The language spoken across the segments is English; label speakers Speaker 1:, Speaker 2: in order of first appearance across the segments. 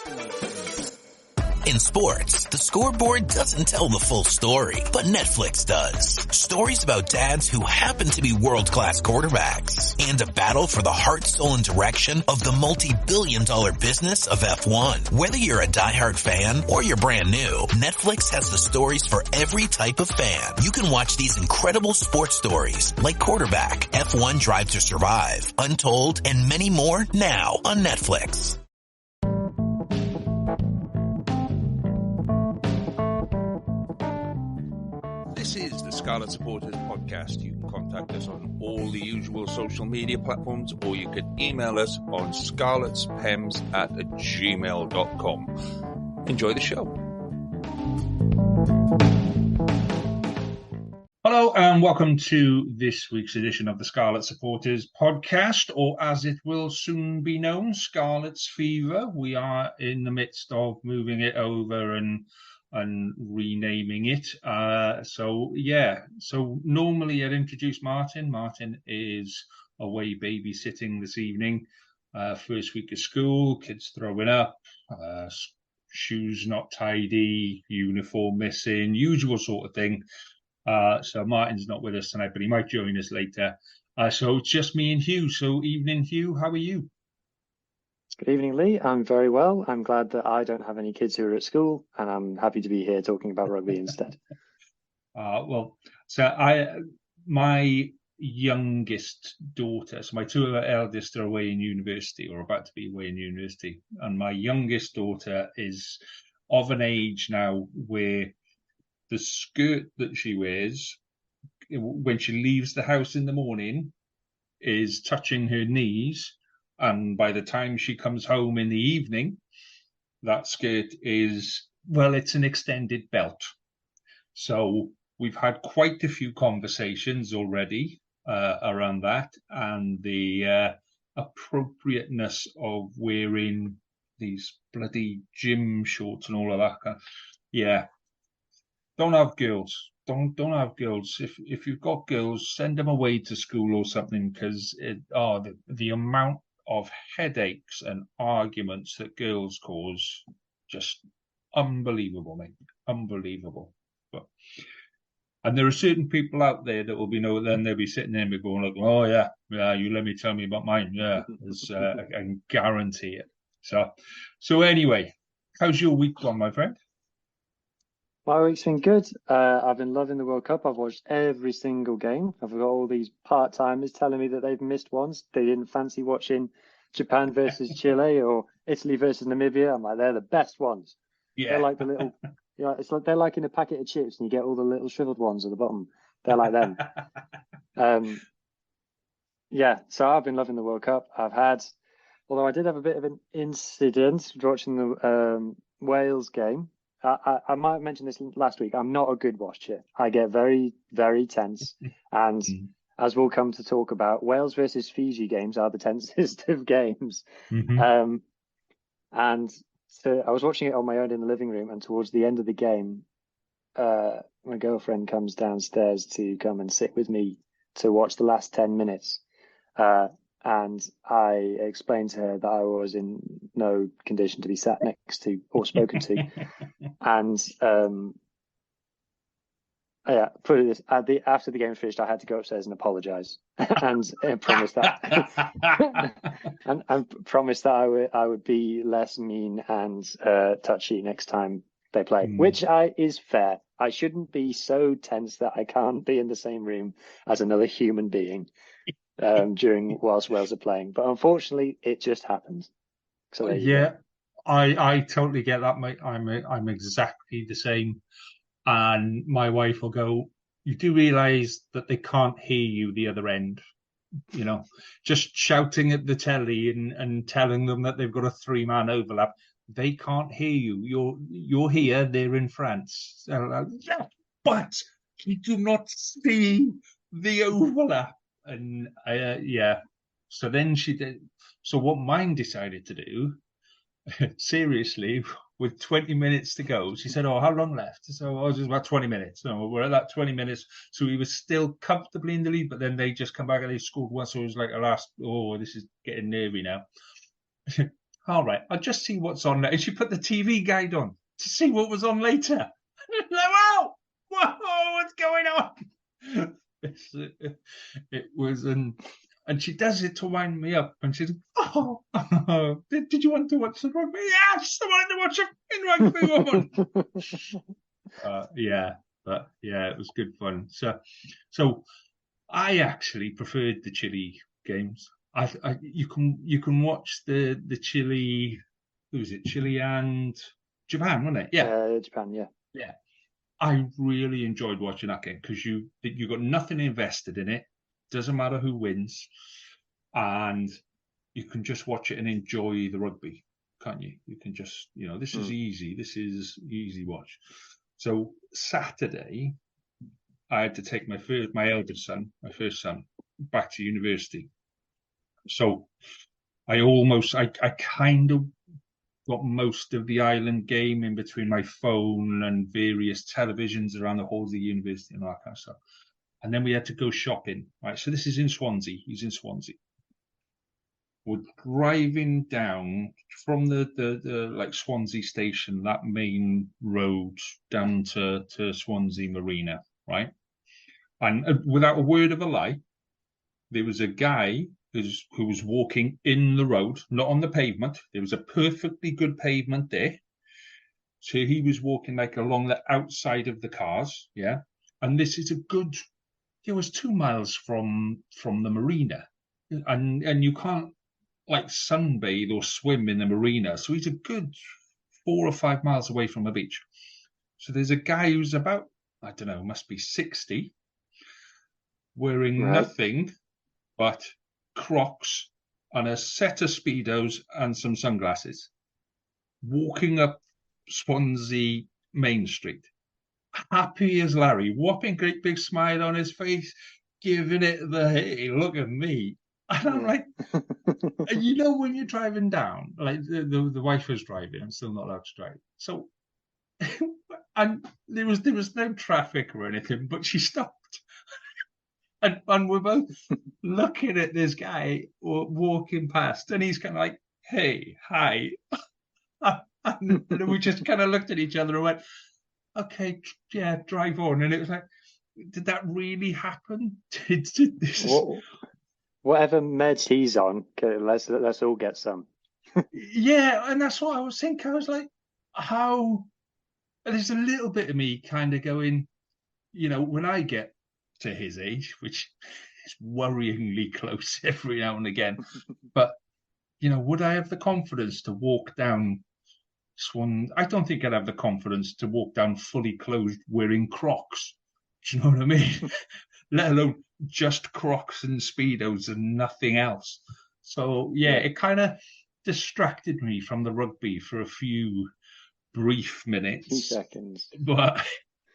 Speaker 1: In sports, the scoreboard doesn't tell the full story, but Netflix does. Stories about dads who happen to be world-class quarterbacks and a battle for the heart, soul, and direction of the multi-billion-dollar business of F1. Whether you're a diehard fan or you're brand new, Netflix has the stories for every type of fan. You can watch these incredible sports stories like Quarterback, F1 Drive to Survive, Untold, and many more now on Netflix.
Speaker 2: This is the Scarlet Supporters Podcast. You can contact us on all the usual social media platforms, or you can email us on scarletspems@gmail.com. Enjoy the show.
Speaker 3: Hello and welcome to this week's edition of the Scarlet Supporters Podcast, or as it will soon be known, Scarlet's Fever. We are in the midst of moving it over and renaming it. So normally I'd introduce Martin. Martin is away babysitting this evening. First week of school, kids throwing up, shoes not tidy, uniform missing, usual sort of thing. So Martin's not with us tonight, but he might join us later. So it's just me and Hugh. So evening, Hugh, how are you?
Speaker 4: Good evening, Lee. I'm very well. I'm glad that I don't have any kids who are at school, and I'm happy to be here talking about rugby instead.
Speaker 3: My youngest daughter, so my two eldest are away in university, or about to be away in university, and my youngest daughter is of an age now where the skirt that she wears when she leaves the house in the morning is touching her knees. And by the time she comes home in the evening, that skirt is, well, it's an extended belt. So we've had quite a few conversations already around that, and the appropriateness of wearing these bloody gym shorts and all of that. Yeah. Don't have girls. Don't have girls. If you've got girls, send them away to school or something, because the amount of headaches and arguments that girls cause, just unbelievable, mate. Unbelievable. And there are certain people out there that will be then they'll be sitting there and going like, oh yeah, you let me tell me about mine. Yeah, I can guarantee it. So anyway, how's your week gone, my friend?
Speaker 4: My week's been good. I've been loving the World Cup. I've watched every single game. I've got all these part-timers telling me that they've missed ones. They didn't fancy watching Japan versus Chile or Italy versus Namibia. I'm like, they're the best ones. Yeah. They're like the little, it's like they're like in a packet of chips and you get all the little shriveled ones at the bottom. They're like them. So I've been loving the World Cup. Although I did have a bit of an incident watching the Wales game. I might have mentioned this last week. I'm not a good watcher. I get very, very tense. And as we'll come to talk about, Wales versus Fiji games are the tensest of games. Mm-hmm. So I was watching it on my own in the living room, and towards the end of the game, my girlfriend comes downstairs to come and sit with me to watch the last 10 minutes. And I explained to her that I was in no condition to be sat next to or spoken to. And put it this, after the game finished, I had to go upstairs and apologise and promise that and promise that I would be less mean and touchy next time they play, which is fair. I shouldn't be so tense that I can't be in the same room as another human being whilst Wales are playing, but unfortunately it just happens. So
Speaker 3: I totally get that, mate. I'm exactly the same. And my wife will go, you do realise that they can't hear you the other end, just shouting at the telly and telling them that they've got a 3-man overlap. They can't hear you. You're here, they're in France. Like, yeah, but you do not see the overlap. And so then she did. So what mine decided to do, seriously, with 20 minutes to go, she said, "Oh, how long left?" So I was just about 20 minutes. No, we're at that 20 minutes. So we were still comfortably in the lead, but then they just come back and they scored once. So it was like, this is getting nervy now. all right, I'll just see what's on there. And she put the TV guide on to see what was on later. Like, wow, whoa, what's going on? It was and she does it to wind me up. And she's, oh, did you want to watch the rugby? Yes, I wanted to watch a rugby, woman. It was good fun. So I actually preferred the Chile games. You can watch the Chile. Who was it? Chile and Japan, wasn't it? Yeah,
Speaker 4: Japan. Yeah.
Speaker 3: Yeah. I really enjoyed watching that game because you got nothing invested in it. Doesn't matter who wins, and you can just watch it and enjoy the rugby, can't you? You can just, this is easy. This is easy watch. So Saturday, I had to take my eldest son, my first son, back to university. So I kind of got most of the island game in between my phone and various televisions around the halls of the university and all that kind of stuff. And then we had to go shopping. Right, so this is in Swansea. He's in Swansea. We're driving down from the like Swansea station, that main road down to Swansea Marina, right? And without a word of a lie, there was a guy who was walking in the road, not on the pavement. There was a perfectly good pavement there. So he was walking like along the outside of the cars, yeah. And this is it was 2 miles from the marina. And you can't like sunbathe or swim in the marina. So he's a good 4 or 5 miles away from the beach. So there's a guy who's about, I don't know, must be 60, wearing nothing but crocs and a set of Speedos and some sunglasses, walking up Swansea Main Street, happy as Larry, whopping great big smile on his face, giving it the, hey, look at me. And I'm like, when you're driving down, like the wife was driving, I'm still not allowed to drive. So, and there was no traffic or anything, but she stopped. And we're both looking at this guy walking past, and he's kind of like, hey, hi. And we just kind of looked at each other and went, okay, yeah, drive on. And it was like, did that really happen?
Speaker 4: Whatever meds he's on, let's all get some.
Speaker 3: Yeah, and that's what I was thinking. I was like, there's a little bit of me kind of going, when I get to his age, which is worryingly close every now and again, but would I have the confidence to walk down Swan? I don't think I'd have the confidence to walk down fully clothed wearing Crocs. Do you know what I mean? Let alone just Crocs and Speedos and nothing else. So it kind of distracted me from the rugby for a few brief minutes.
Speaker 4: 2 seconds.
Speaker 3: But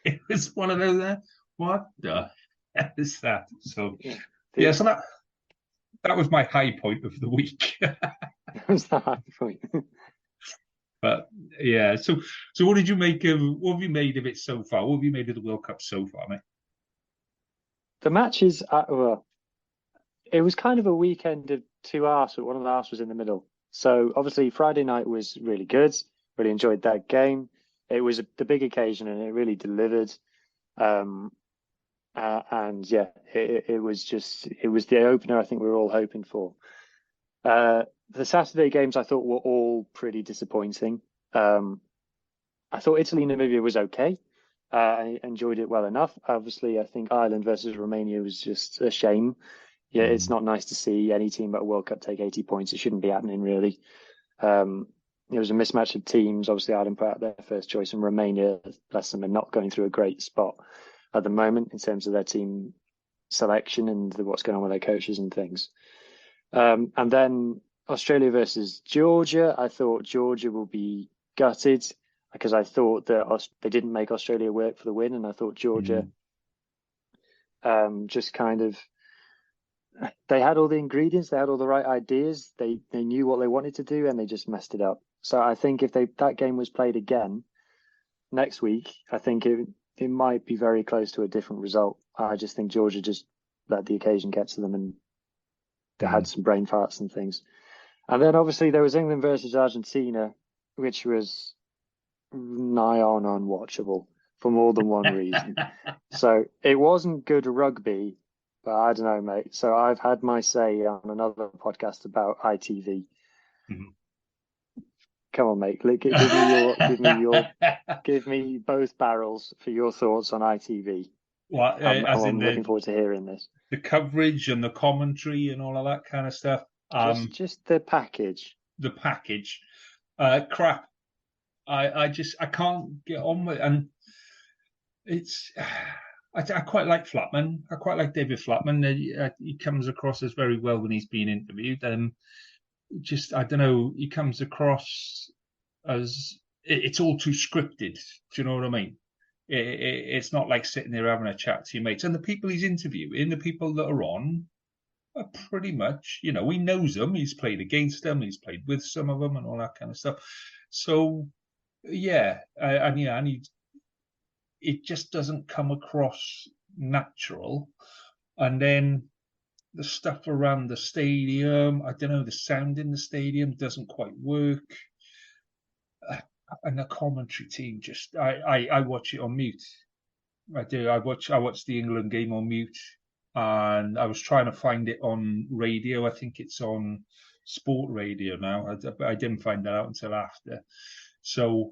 Speaker 3: it was one of those, what the hell is that? So, so that was my high point of the week.
Speaker 4: That was the high point.
Speaker 3: But so what have you made of it so far? What have you made of the World Cup so far, mate?
Speaker 4: The matches, it was kind of a weekend of two halves, but one of the halves was in the middle. So obviously Friday night was really good. Really enjoyed that game. It was the big occasion and it really delivered. It was the opener I think we were all hoping for. The Saturday games I thought were all pretty disappointing. I thought Italy Namibia was okay. I enjoyed it well enough. Obviously, I think Ireland versus Romania was just a shame. Yeah, it's not nice to see any team at a World Cup take 80 points. It shouldn't be happening, really. It was a mismatch of teams. Obviously, Ireland put out their first choice, and Romania, bless them, are not going through a great spot at the moment in terms of their team selection and what's going on with their coaches and things. And then Australia versus Georgia. I thought Georgia will be gutted because I thought that they didn't make Australia work for the win, and I thought Georgia just kind of, they had all the ingredients, they had all the right ideas, they knew what they wanted to do, and they just messed it up. So I think if that game was played again next week, I think it might be very close to a different result. I just think Georgia just let the occasion get to them, and they had some brain farts and things. And then obviously there was England versus Argentina, which was nigh on unwatchable for more than one reason. So it wasn't good rugby, but I don't know, mate. So I've had my say on another podcast about ITV.
Speaker 3: Mhm.
Speaker 4: Come on, mate. Give me both barrels for your thoughts on ITV.
Speaker 3: Well, as in
Speaker 4: I'm looking forward to hearing this.
Speaker 3: the coverage and the commentary and all of that kind of stuff.
Speaker 4: Just the package.
Speaker 3: The package, crap. I can't get on with it. And it's I quite like Flatman. I quite like David Flatman. He comes across as very well when he's being interviewed. Just I don't know. He comes across as it's all too scripted. Do you know what I mean? It's not like sitting there having a chat to your mates. And the people he's interviewing, the people that are on, are pretty much, he knows them. He's played against them. He's played with some of them and all that kind of stuff. So, yeah, and it just doesn't come across natural. And then the stuff around the stadium, I don't know, the sound in the stadium doesn't quite work. And the commentary team I watch it on mute. I do. I watch the England game on mute, and I was trying to find it on radio. I think it's on Sport Radio now. I didn't find that out until after. So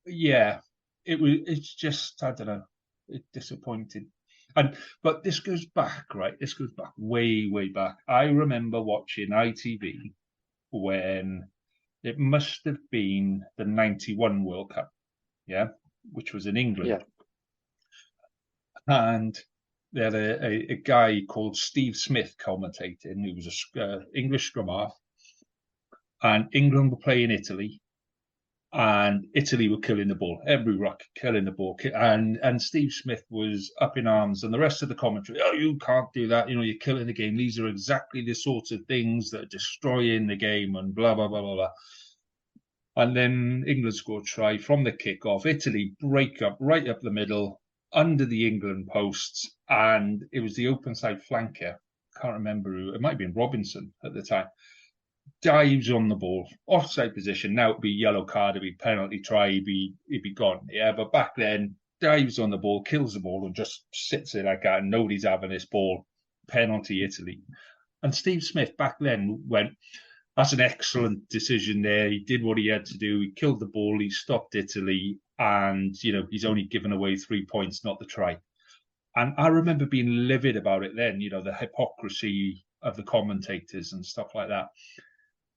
Speaker 3: yeah, it's just I don't know. It's disappointing. But this goes back, right? This goes back way back. I remember watching ITV when it must have been the 91 World Cup, yeah, which was in England.
Speaker 4: Yeah.
Speaker 3: And they had a guy called Steve Smith commentating, who was an English scrum half. And England were playing Italy, and Italy were killing the ball. Every ruck killing the ball. And Steve Smith was up in arms, and the rest of the commentary, oh, you can't do that. You're killing the game. These are exactly the sorts of things that are destroying the game, and blah, blah, blah, blah, blah. And then England scored a try from the kickoff. Italy break up right up the middle, under the England posts, and it was the open side flanker. Can't remember who. It might have been Robinson at the time. Dives on the ball, offside position. Now it'd be yellow card, it'd be penalty try, he'd be gone. Yeah, but back then, dives on the ball, kills the ball, and just sits there like that, and nobody's having this ball. Penalty Italy. And Steve Smith back then went, that's an excellent decision there. He did what he had to do. He killed the ball. He stopped Italy. And, he's only given away 3 points, not the try. And I remember being livid about it then, the hypocrisy of the commentators and stuff like that.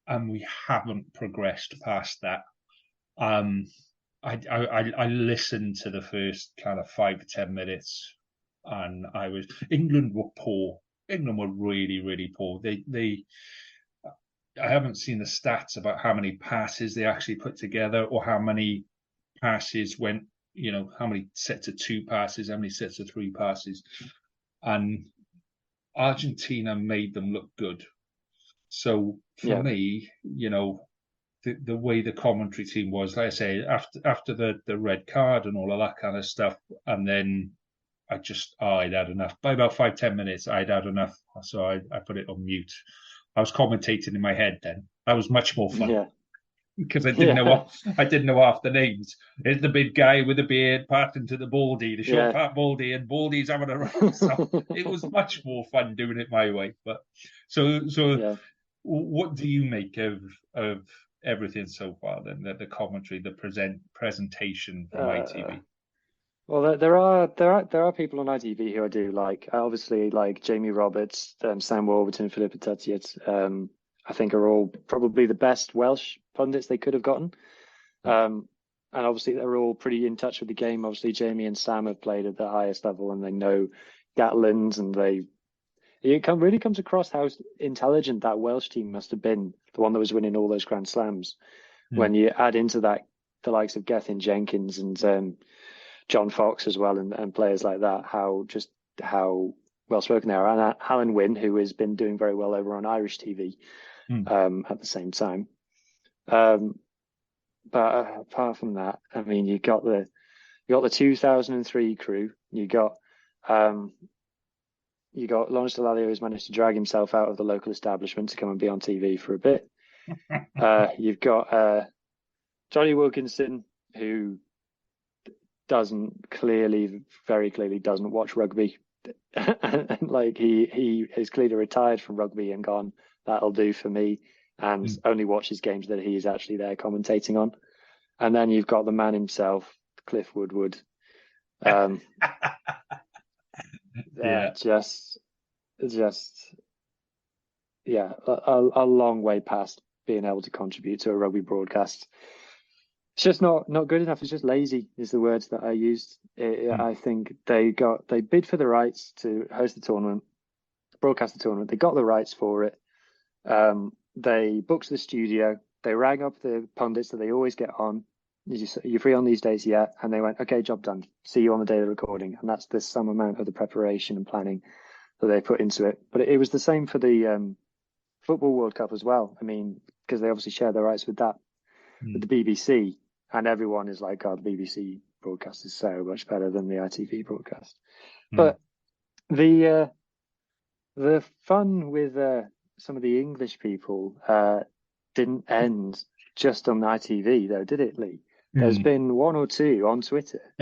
Speaker 3: And we haven't progressed past that. I listened to the first kind of 5 to 10 minutes, and England were poor. England were really, really poor. I haven't seen the stats about how many passes they actually put together, or how many passes went, how many sets of 2 passes, how many sets of 3 passes. And Argentina made them look good. So for me, the way the commentary team was, like I say, after the red card and all of that kind of stuff, and then I'd had enough. By about 5-10 minutes, I'd had enough. So I put it on mute. I was commentating in my head then. That was much more fun. Yeah. Because I didn't know half the names. There's the big guy with the beard passing to the Baldy, the short fat Baldy, and Baldy's having a run. So it was much more fun doing it my way. But what do you make of everything so far? Then the commentary, the presentation from ITV.
Speaker 4: Well, there are people on ITV who I do like. Obviously, like Jamie Roberts, Sam Warburton, Philippa Tutiet. I think are all probably the best Welsh pundits they could have gotten. And obviously they're all pretty in touch with the game. Obviously Jamie and Sam have played at the highest level, and they know Gatlands, and it really comes across how intelligent that Welsh team must have been, the one that was winning all those Grand Slams. When you add into that the likes of Gethin Jenkins and John Fox as well, and players like that, how well spoken they are. And Alan Wynne, who has been doing very well over on Irish TV at the same time. But apart from that, I mean, you got the 2003 crew. You got Lawrence Dallaglio, who's managed to drag himself out of the local establishment to come and be on TV for a bit. You've got Johnny Wilkinson, who very clearly doesn't watch rugby. And like he is clearly retired from rugby and gone, that'll do for me, and only watches games that he's actually there commentating on. And then you've got the man himself, Cliff Woodward.
Speaker 3: Yeah.
Speaker 4: Just a long way past being able to contribute to a rugby broadcast. It's just not good enough. It's just lazy is the words that I used. I think they bid for the rights to host the tournament, broadcast the tournament. They got the rights for it. They booked the studio. They rang up the pundits that they always get on. You're free on these days, yeah? And they went, okay, job done. See you on the day of the recording. And that's some amount of the preparation and planning that they put into it. But it was the same for the Football World Cup as well. I mean, because they obviously share their rights with that, with the BBC. And everyone is like, oh, the BBC broadcast is so much better than the ITV broadcast. But the fun with some of the English people didn't end just on ITV, though, did it, Lee? There's been one or two on Twitter.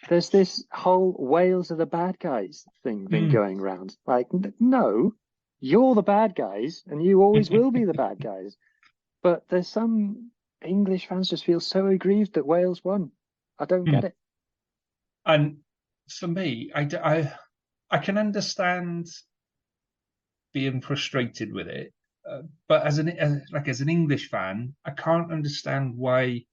Speaker 4: There's this whole Wales are the bad guys thing been going around. Like, no, you're the bad guys, and you always will be the bad guys. But there's some English fans just feel so aggrieved that Wales won. I don't get it.
Speaker 3: And for me, I can understand being frustrated with it, but as an English fan, I can't understand why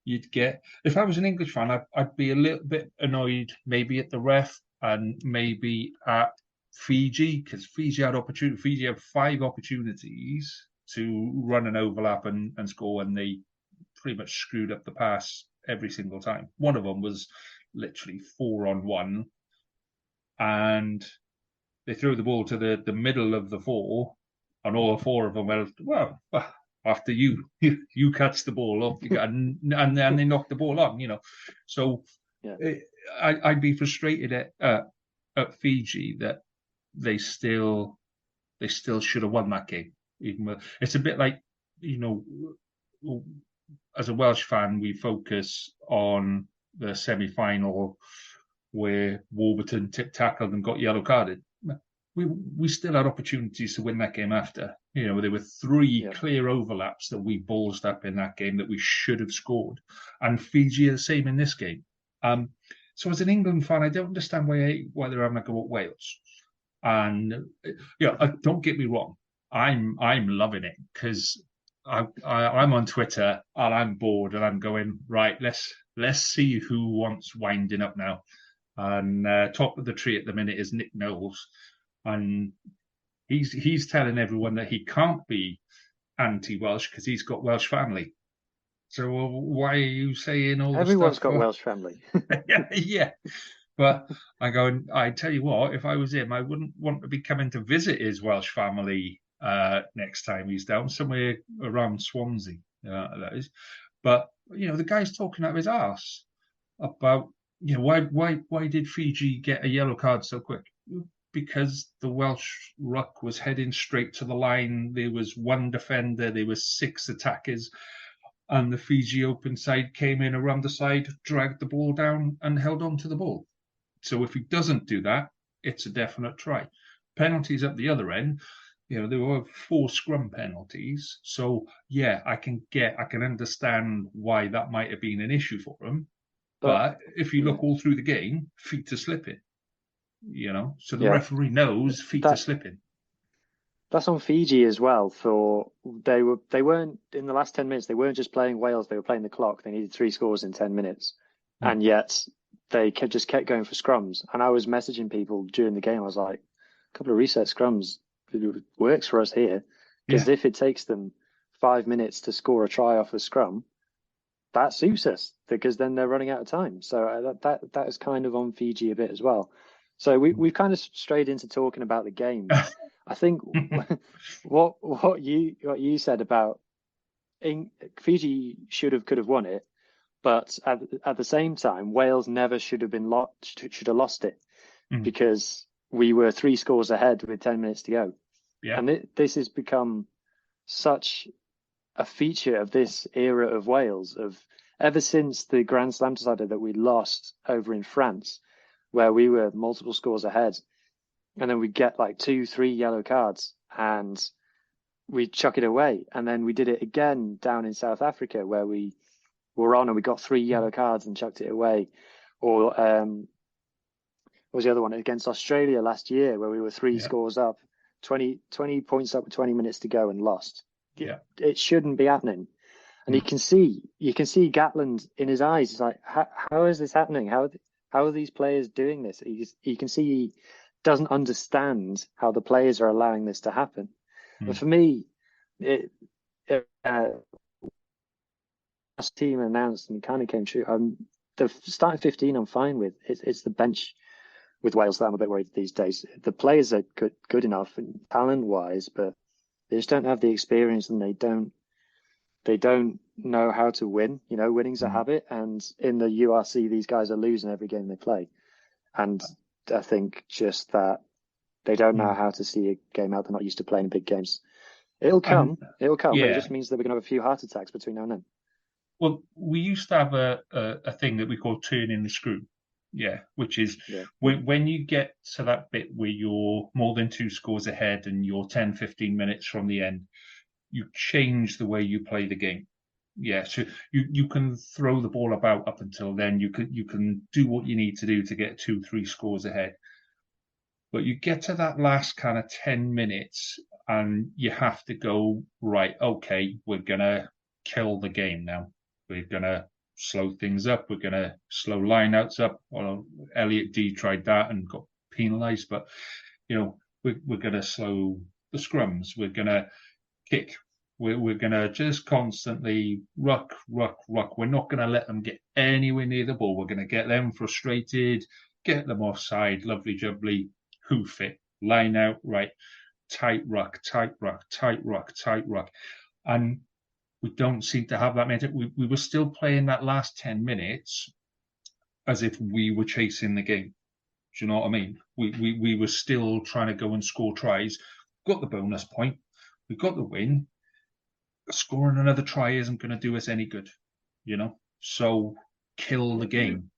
Speaker 3: you'd get. If I was an English fan, I'd be a little bit annoyed, maybe at the ref and maybe at Fiji, because Fiji had 5 opportunities to run an overlap and score, and they pretty much screwed up the pass every single time. One of them was literally 4-on-1, and they threw the ball to the middle of the 4, and all 4 of them went, well, after you catch the ball up, and then they knocked the ball on, So I'd be frustrated at Fiji that they still should have won that game. It's a bit like, as a Welsh fan, we focus on the semi-final where Warburton tip-tackled and got yellow carded. We still had opportunities to win that game after. There were 3 clear overlaps that we ballsed up in that game that we should have scored. And Fiji are the same in this game. So as an England fan, I don't understand why they're having a go at Wales. And don't get me wrong, I'm loving it because I'm on Twitter and I'm bored and I'm going, right, let's see who wants winding up now. And top of the tree at the minute is Nick Knowles, and he's telling everyone that he can't be anti-Welsh because he's got Welsh family. So why are you saying all
Speaker 4: Everyone's
Speaker 3: the stuff?
Speaker 4: Got Welsh family.
Speaker 3: Yeah. But I tell you what, if I was him, I wouldn't want to be coming to visit his Welsh family next time he's down, somewhere around Swansea, that is. But, the guy's talking out of his arse about, why did Fiji get a yellow card so quick? Because the Welsh ruck was heading straight to the line. There was 1 defender, there were 6 attackers, and the Fiji open side came in around the side, dragged the ball down and held on to the ball. So if he doesn't do that, it's a definite try. Penalties at the other end, there were 4 scrum penalties. So I can understand why that might have been an issue for him. But if you look all through the game, feet are slipping. So the referee knows feet are slipping.
Speaker 4: That's on Fiji as well. They weren't in the last 10 minutes. They weren't just playing Wales. They were playing the clock. They needed 3 scores in 10 minutes, and yet they just kept going for scrums. And I was messaging people during the game. I was like, a couple of reset scrums works for us here, because if it takes them 5 minutes to score a try off a scrum, that suits us, because then they're running out of time. So that is kind of on Fiji a bit as well. So we've kind of strayed into talking about the game. I think what you said about Fiji could have won it, but at the same time, Wales never should have lost it, because we were 3 scores ahead with 10 minutes to go. Yeah. And this has become such a feature of this era of Wales, of ever since the Grand Slam decider that we lost over in France, where we were multiple scores ahead, and then we'd get like 2-3 yellow cards and we'd chuck it away. And then we did it again down in South Africa, where we were on and we got 3 yellow cards and chucked it away. Or what was the other one? Against Australia last year, where we were 3 scores up, 20 points up with 20 minutes to go and lost.
Speaker 3: Yeah.
Speaker 4: It shouldn't be happening. And you can see Gatland in his eyes. He's like, how is this happening? How are these players doing this? You can see he doesn't understand how the players are allowing this to happen. But for me, last team announced and it kind of came true. The starting 15 I'm fine with. It's the bench with Wales that I'm a bit worried these days. The players are good enough and talent wise, but they just don't have the experience and they don't know how to win. You know, winning's a habit, and in the URC, these guys are losing every game they play. And I think just that they don't know how to see a game out. They're not used to playing big games. It'll come. Yeah. But it just means that we're going to have a few heart attacks between now and then.
Speaker 3: Well, we used to have a thing that we call turning the screw. Yeah, which is when you get to that bit where you're more than 2 scores ahead and you're 10, 15 minutes from the end, you change the way you play the game. Yeah, so you can throw the ball about up until then. You can do what you need to do to get 2, 3 scores ahead. But you get to that last kind of 10 minutes and you have to go, right, okay, we're going to kill the game now. We're going to slow things up. We're going to slow lineouts up. Well, Elliot D tried that and got penalised. But, you know, we're going to slow the scrums. We're going to kick. We're going to just constantly ruck. We're not going to let them get anywhere near the ball. We're going to get them frustrated, get them offside, lovely jubbly, hoof it, line out, right, tight ruck. And we don't seem to have that mentality. We were still playing that last 10 minutes as if we were chasing the game. Do you know what I mean? We were still trying to go and score tries. Got the bonus point. We got the win. Scoring another try isn't going to do us any good, you know? So kill the game.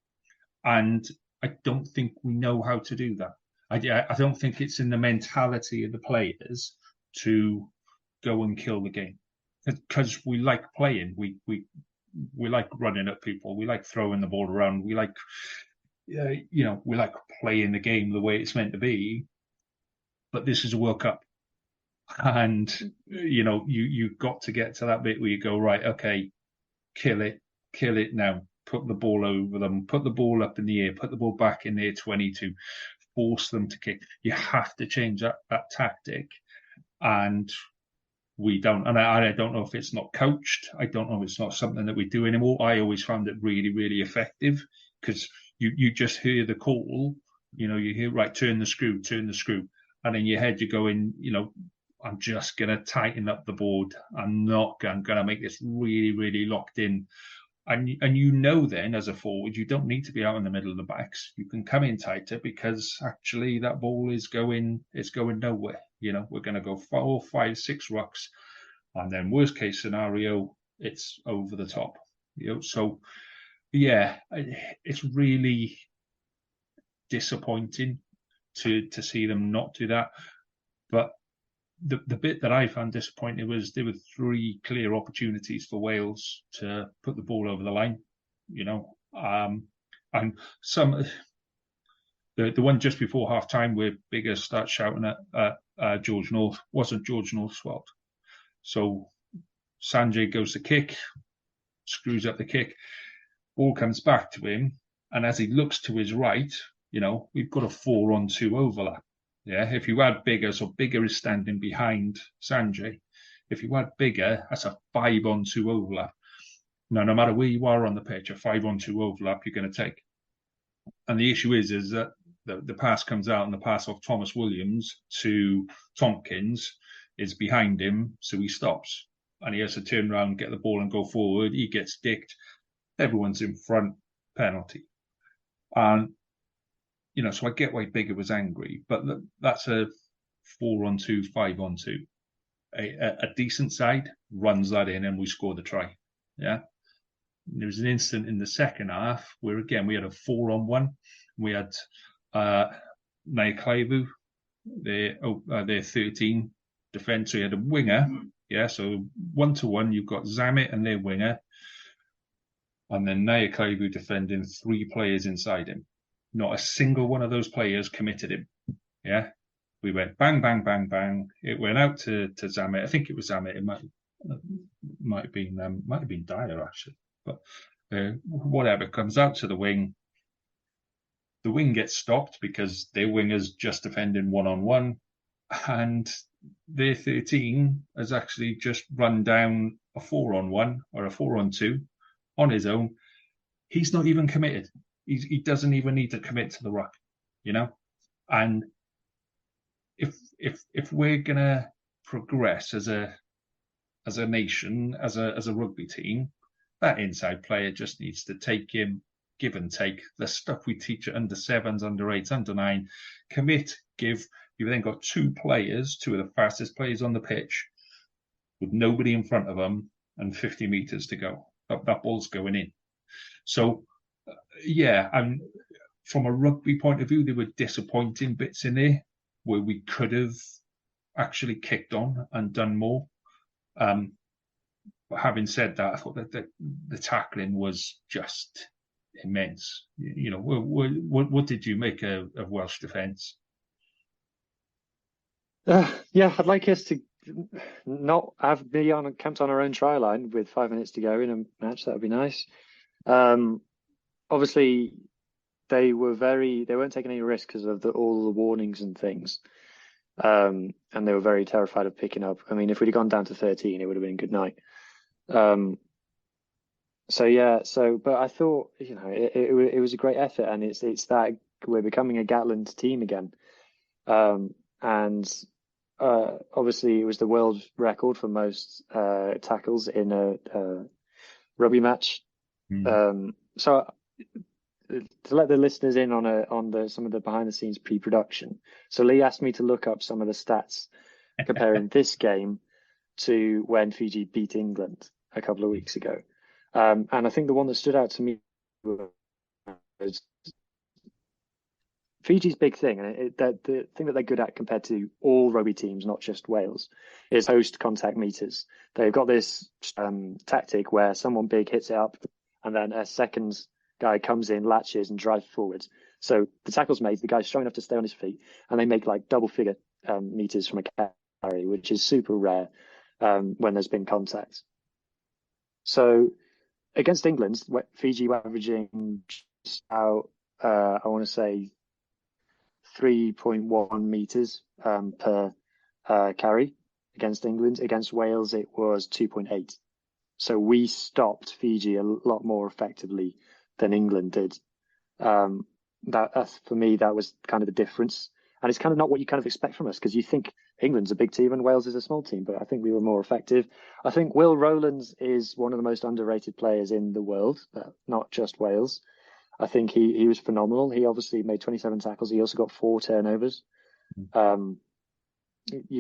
Speaker 3: And I don't think we know how to do that. I don't think it's in the mentality of the players to go and kill the game. Because we like playing. We like running at people. We like throwing the ball around. We like, we like playing the game the way it's meant to be. But this is a World Cup. And, you know, you got to get to that bit where you go, right, okay, kill it now. Put the ball over them, put the ball up in the air, put the ball back in their 22, force them to kick. You have to change that tactic. And we don't. And I don't know if it's not coached. I don't know if it's not something that we do anymore. I always found it really, really effective because you just hear the call, you know, you hear, right, turn the screw. And in your head, you're going, you know, I'm just going to tighten up the board. I'm going to make this really, really locked in. And you know then, as a forward, you don't need to be out in the middle of the backs. You can come in tighter because actually that ball is going nowhere. You know, we're going to go 4, 5, 6 rucks. And then worst case scenario, it's over the top. You know, so, yeah, it's really disappointing to see them not do that. But the bit that I found disappointing was there were 3 clear opportunities for Wales to put the ball over the line, you know, and some the one just before half time where Bigger starts shouting at George North wasn't George North's fault. So Sanjay goes to kick, screws up the kick, ball comes back to him, and as he looks to his right, you know, we've got a 4-on-2 overlap. Yeah, if you add Bigger, so Bigger is standing behind Sanjay. If you add Bigger, that's a 5-on-2 overlap. Now, no matter where you are on the pitch, a 5-on-2 overlap you're going to take. And the issue is that the pass comes out and the pass off Thomas Williams to Tompkins is behind him, so he stops. And he has to turn around, get the ball and go forward. He gets dicked. Everyone's in front, penalty. And you know, so I get why Bigger was angry, but that's a 4-on-2, 5-on-2. a decent side runs that in and we score the try. Yeah. There was an instant in the second half where, again, we had a 4-on-1. We had Naikaivu, their 13 defence. So you had a winger. Yeah, so 1-to-1, you've got Zamet and their winger. And then Naikaivu defending 3 players inside him. Not a single one of those players committed him. Yeah. We went bang, bang, bang, bang. It went out to Zamet. I think it was Zamet. It might have been Dyer, actually. But whatever, comes out to the wing. The wing gets stopped because their winger's just defending 1-on-1, and their 13 has actually just run down a 4-on-1 or a 4-on-2 on his own. He's not even committed. He doesn't even need to commit to the ruck, you know. And if we're gonna progress as a nation, as a rugby team, that inside player just needs to take him, give and take. The stuff we teach at under 7s, under 8s, under 9, commit, give. You've then got 2 players, 2 of the fastest players on the pitch, with nobody in front of them and 50 metres to go. That ball's going in. So, yeah, and from a rugby point of view, there were disappointing bits in there where we could have actually kicked on and done more. But having said that, I thought that the tackling was just immense. You know, what did you make of Welsh defence?
Speaker 4: Yeah, I'd like us to not have be camped on our own try line with 5 minutes to go in a match. That would be nice. Obviously, they weren't taking any risks because of all the warnings and things. And they were very terrified of picking up. I mean, if we'd have gone down to 13, it would have been good night. But I thought, you know, it was a great effort, and it's that we're becoming a Gatland team again. Obviously it was the world record for most tackles in a rugby match. So to let the listeners in on some of the behind the scenes pre-production. So Lee asked me to look up some of the stats comparing this game to when Fiji beat England a couple of weeks ago. And I think the one that stood out to me was Fiji's big thing, and the thing that they're good at compared to all rugby teams, not just Wales, is post contact meters. They've got this tactic where someone big hits it up, and then a second guy comes in, latches, and drives forwards. So the tackle's made, the guy's strong enough to stay on his feet, and they make like double figure meters from a carry, which is super rare when there's been contact. So against England, Fiji were averaging out, I want to say, 3.1 meters per carry against England. Against Wales, it was 2.8. So we stopped Fiji a lot more effectively than England did. For me, that was kind of the difference. And it's kind of not what you kind of expect from us, because you think England's a big team and Wales is a small team, but I think we were more effective. I think Will Rowlands is one of the most underrated players in the world, not just Wales. I think he was phenomenal. He obviously made 27 tackles. He also got 4 turnovers. You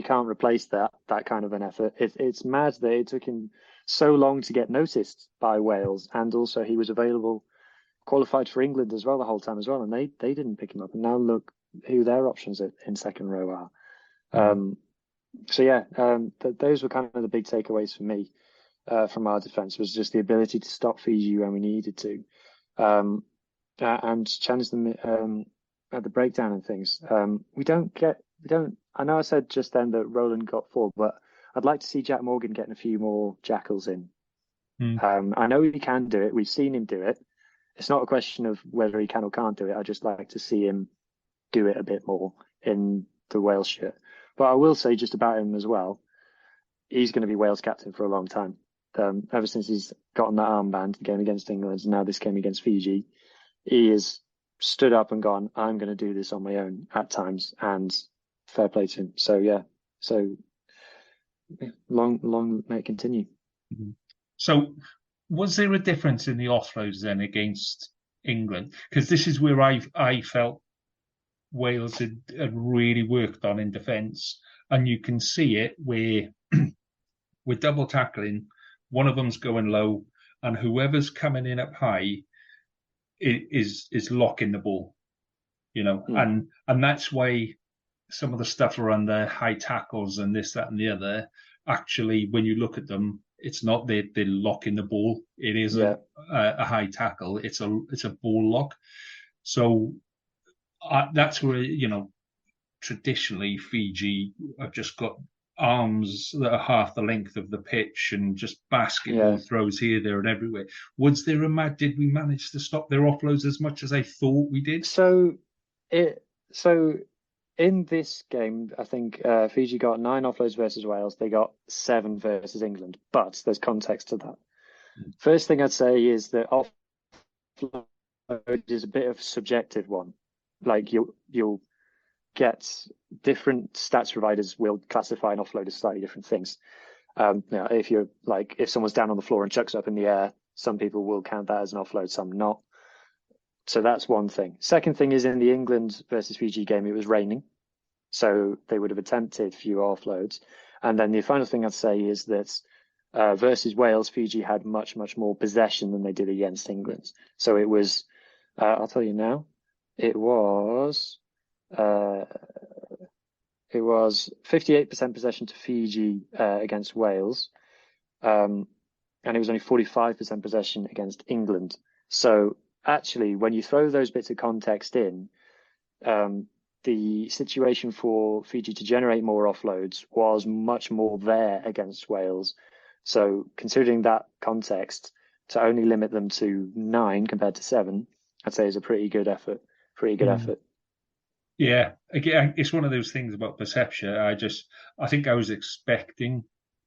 Speaker 4: can't replace that kind of an effort. It's mad that it took him so long to get noticed by Wales, and also he was qualified for England as well the whole time as well, and they didn't pick him up. And now look who their options in second row are. Those were kind of the big takeaways for me from our defence, was just the ability to stop Fiji when we needed to. And challenge them at the breakdown and things. I know I said just then that Roland got 4, but I'd like to see Jack Morgan getting a few more jackals in. I know he can do it. We've seen him do it. It's not a question of whether he can or can't do it. I just like to see him do it a bit more in the Wales shirt. But I will say just about him as well, he's going to be Wales captain for a long time. Ever since he's gotten that armband, the game against England, and now this game against Fiji, he has stood up and gone, I'm going to do this on my own at times, and fair play to him. So long may it continue.
Speaker 3: So was there a difference in the offloads then against England? Because this is where I felt Wales had really worked on in defence, and you can see it where we're double tackling, one of them's going low, and whoever's coming in up high is locking the ball, and that's why some of the stuff around the high tackles and this, that, and the other, actually, when you look at them, it's not they're locking the ball. It is a high tackle. It's a ball lock. So that's where, traditionally Fiji have just got arms that are half the length of the pitch and just basketball throws here, there, and everywhere. Did we manage to stop their offloads as much as I thought we did?
Speaker 4: So in this game, I think Fiji got 9 offloads versus Wales. They got 7 versus England, but there's context to that. First thing I'd say is that offload is a bit of a subjective one. Like you'll get different stats providers will classify an offload as slightly different things. If someone's down on the floor and chucks it up in the air, some people will count that as an offload, some not. So that's one thing. Second thing is, in the England versus Fiji game, it was raining, so they would have attempted fewer offloads. And then the final thing I'd say is that versus Wales, Fiji had much, much more possession than they did against England. So it was, I'll tell you now, it was 58% possession to Fiji against Wales, and it was only 45% possession against England. So actually, when you throw those bits of context in, the situation for Fiji to generate more offloads was much more there against Wales. So considering that context, to only limit them to 9 compared to 7, I'd say is a pretty good effort. Effort.
Speaker 3: Yeah, again, it's one of those things about perception. I think I was expecting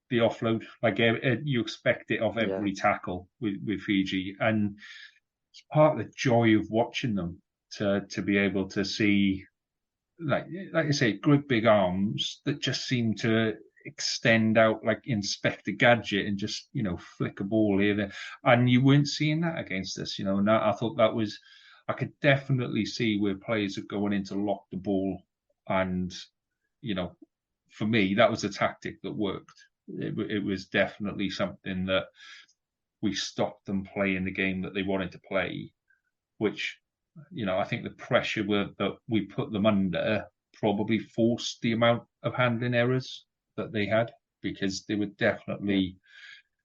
Speaker 3: the offload. Like you expect it of every tackle with Fiji, and it's part of the joy of watching them to be able to see, like I say, great big arms that just seem to extend out like Inspector Gadget and just flick a ball here there, and you weren't seeing that against us. And I thought that was. I could definitely see where players are going in to lock the ball, and for me, that was a tactic that worked. It was definitely something that we stopped them playing the game that they wanted to play, which I think the pressure that we put them under probably forced the amount of handling errors that they had, because they were definitely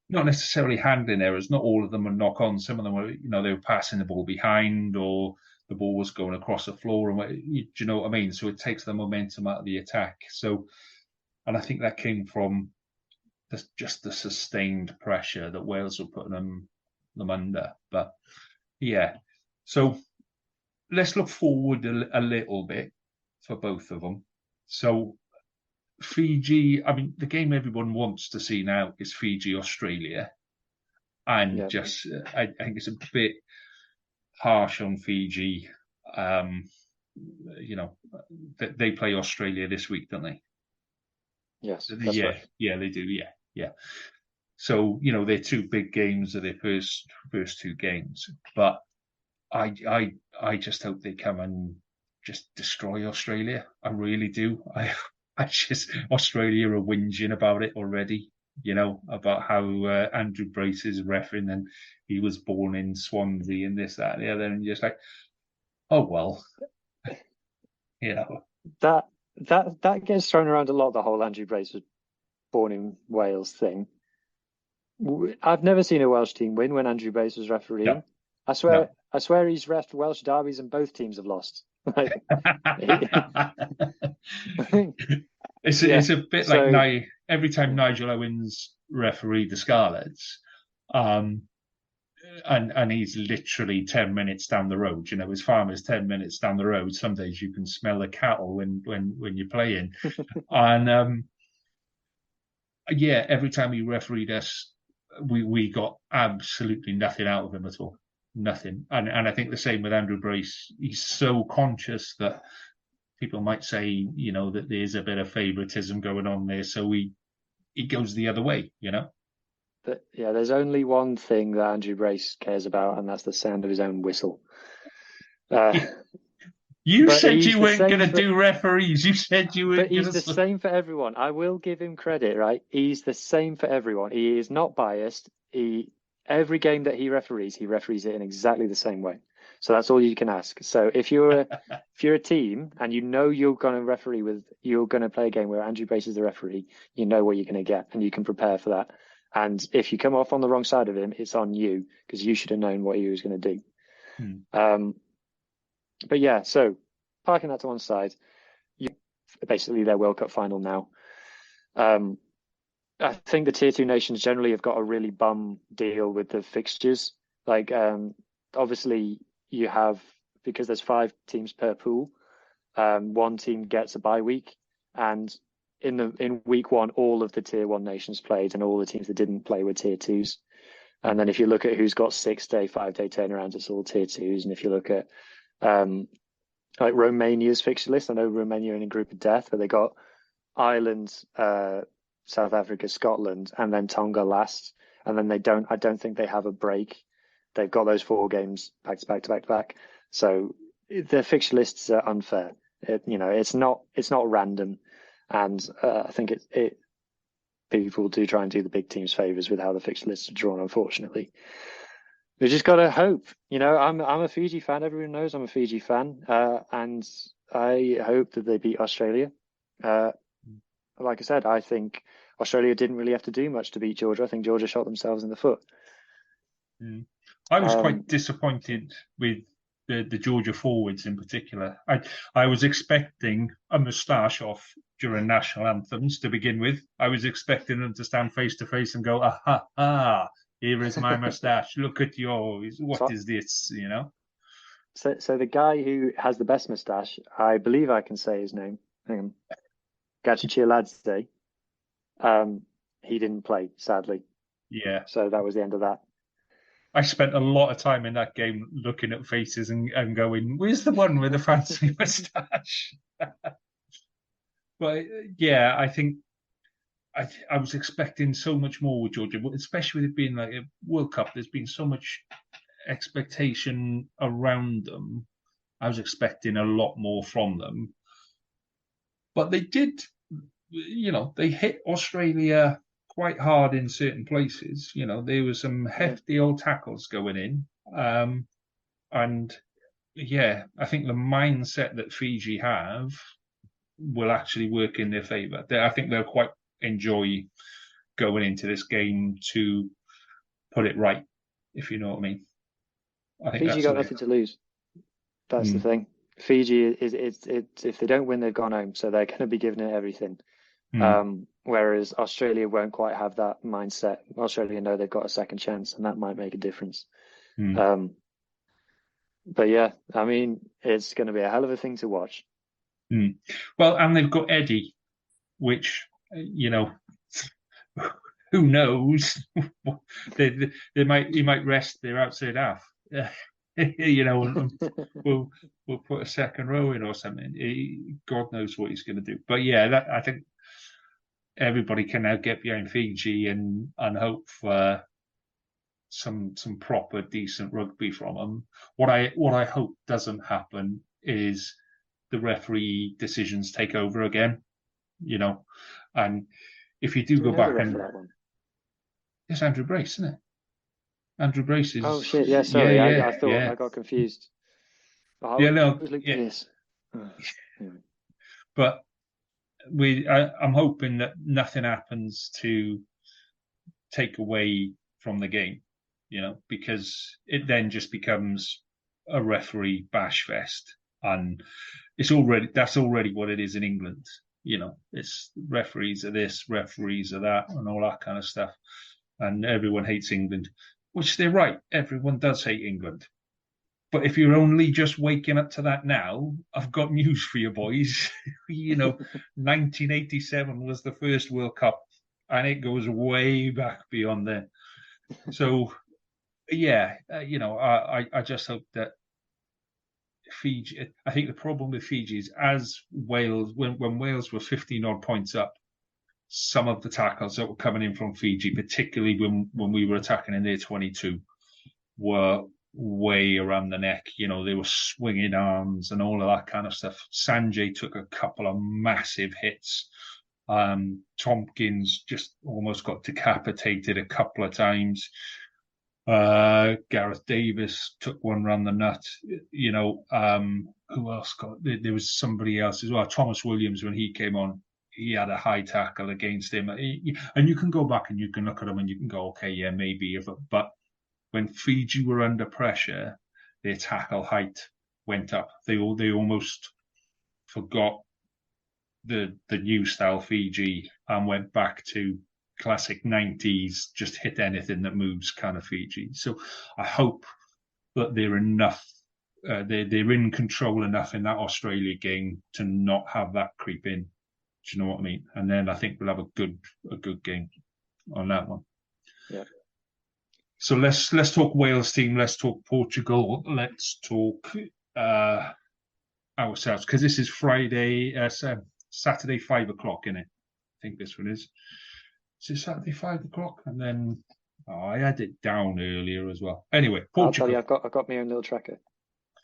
Speaker 3: not necessarily handling errors. Not all of them were knock on. Some of them were, they were passing the ball behind, or the ball was going across the floor. And do you know what I mean? So it takes the momentum out of the attack. So, and I think that came from just the sustained pressure that Wales were putting them under. But yeah, so let's look forward a little bit for both of them. So Fiji, I mean, the game everyone wants to see now is Fiji-Australia. And I think it's a bit harsh on Fiji. They play Australia this week, don't they?
Speaker 4: Yes. That's right.
Speaker 3: Yeah, they do. Yeah. So, they're 2 big games of their first 2 games. But I just hope they come and just destroy Australia. I really do. Australia are whinging about it already, about how Andrew Brace is reffing and he was born in Swansea and this, that, and the other, and just like, oh well,
Speaker 4: That gets thrown around a lot. The whole Andrew Brace was born in Wales thing. I've never seen a Welsh team win when Andrew Brace was refereeing. No. I swear he's reffed Welsh derbies and both teams have lost.
Speaker 3: It's a bit like every time Nigel Owens refereed the Scarlets, and he's literally 10 minutes down the road. His farm is 10 minutes down the road. Some days you can smell the cattle when you're playing, and every time he refereed us, we got absolutely nothing out of him at all. Nothing. And I think the same with Andrew Brace. He's so conscious that people might say, that there's a bit of favoritism going on there. So he goes the other way,
Speaker 4: But there's only one thing that Andrew Brace cares about, and that's the sound of his own whistle.
Speaker 3: You
Speaker 4: But
Speaker 3: said
Speaker 4: he's
Speaker 3: you
Speaker 4: the
Speaker 3: weren't
Speaker 4: same
Speaker 3: going to
Speaker 4: for-
Speaker 3: do referees. You said you weren't
Speaker 4: But he's
Speaker 3: going
Speaker 4: the
Speaker 3: to.
Speaker 4: same for everyone. I will give him credit, right? He's the same for everyone. He is not biased. Every game that he referees it in exactly the same way. So that's all you can ask. So if you're a team and you know you're going to play a game where Andrew Brace is the referee, you know what you're going to get and you can prepare for that. And if you come off on the wrong side of him, it's on you because you should have known what he was going to do. But yeah, so parking that to one side, basically their World Cup final now. I think the tier 2 nations generally have got a really bum deal with the fixtures. Like, obviously you have, because there's 5 teams per pool, one team gets a bye week, and in week 1 all of the tier 1 nations played and all the teams that didn't play were tier 2s. And then if you look at who's got 6-day, 5-day turnarounds, it's all tier 2s. And if you look at like Romania's fixture list, I know Romania are in a group of death, but they got Ireland, South Africa, Scotland, and then Tonga last. And then I don't think they have a break. They've got those 4 games back to back to back to back. So their fixture lists are unfair. It's not random. And I think people do try and do the big teams favors with how the fixture lists are drawn, unfortunately. We just gotta hope. I'm a Fiji fan. Everyone knows I'm a Fiji fan, and I hope that they beat Australia. Like I said, I think Australia didn't really have to do much to beat Georgia. I think Georgia shot themselves in the foot.
Speaker 3: I was quite disappointed with the Georgia forwards in particular. I was expecting a moustache off during national anthems to begin with. I was expecting them to stand face to face and go, "Ah, here is my moustache. Look at yours. What is this?"
Speaker 4: So the guy who has the best moustache, I believe I can say his name. Hang on. Gachichiladze. He didn't play, sadly.
Speaker 3: Yeah.
Speaker 4: So that was the end of that.
Speaker 3: I spent a lot of time in that game looking at faces and going, "Where's the one with the fancy moustache?" But yeah, I think I was expecting so much more with Georgia, especially with it being like a World Cup. There's been so much expectation around them. I was expecting a lot more from them. But they did, they hit Australia quite hard in certain places. There was some hefty old tackles going in. And yeah, I think the mindset that Fiji have will actually work in their favour. I think they'll quite enjoy going into this game to put it right, if you know what I mean. I think
Speaker 4: Fiji got nothing to lose. That's the thing. Fiji is if they don't win, they've gone home, so they're going to be giving it everything. Whereas Australia won't quite have that mindset. Australia know they've got a second chance, and that might make a difference. But yeah, I mean, it's going to be a hell of a thing to watch.
Speaker 3: Well, and they've got Eddie, which who knows? He might rest their outside half. We'll put a second row in or something. God knows what he's going to do. But yeah, I think everybody can now get behind Fiji and hope for some proper decent rugby from them. What I hope doesn't happen is the referee decisions take over again. And if you do go back and it's Andrew Brace, isn't it? Andrew Brace is.
Speaker 4: Oh shit! Yeah, sorry.
Speaker 3: Yeah,
Speaker 4: I thought I got confused.
Speaker 3: But I'm hoping that nothing happens to take away from the game, because it then just becomes a referee bash fest, and that's already what it is in England. It's referees are this, referees are that, and all that kind of stuff, and everyone hates England. Which they're right. Everyone does hate England. But if you're only just waking up to that now, I've got news for you boys. 1987 was the first World Cup, and it goes way back beyond then. So, yeah, I just hope that Fiji. I think the problem with Fiji is as Wales, when Wales were 15 odd points up, some of the tackles that were coming in from Fiji, particularly when we were attacking in their 22, were way around the neck. You know, they were swinging arms and all of that kind of stuff. Sanjay took a couple of massive hits. Tompkins just almost got decapitated a couple of times. Gareth Davis took one round the nut. You know, who else got? There was somebody else as well. Thomas Williams, when he came on, he had a high tackle against him. And you can go back and you can look at him and you can go, okay, yeah, maybe. But when Fiji were under pressure, their tackle height went up. They almost forgot the new style Fiji and went back to classic 90s, just hit anything that moves kind of Fiji. So I hope that they're enough, they're in control enough in that Australia game to not have that creep in. Do you know what I mean? And then I think we'll have a good game on that one.
Speaker 4: Yeah. So
Speaker 3: let's talk Wales team. Let's talk Portugal. Let's talk ourselves, because this is Friday, Saturday 5 o'clock, isn't it? I think this one is. Is it Saturday 5 o'clock? And then I had it down earlier as well. Anyway, Portugal.
Speaker 4: I'll tell you, I've got my own little tracker.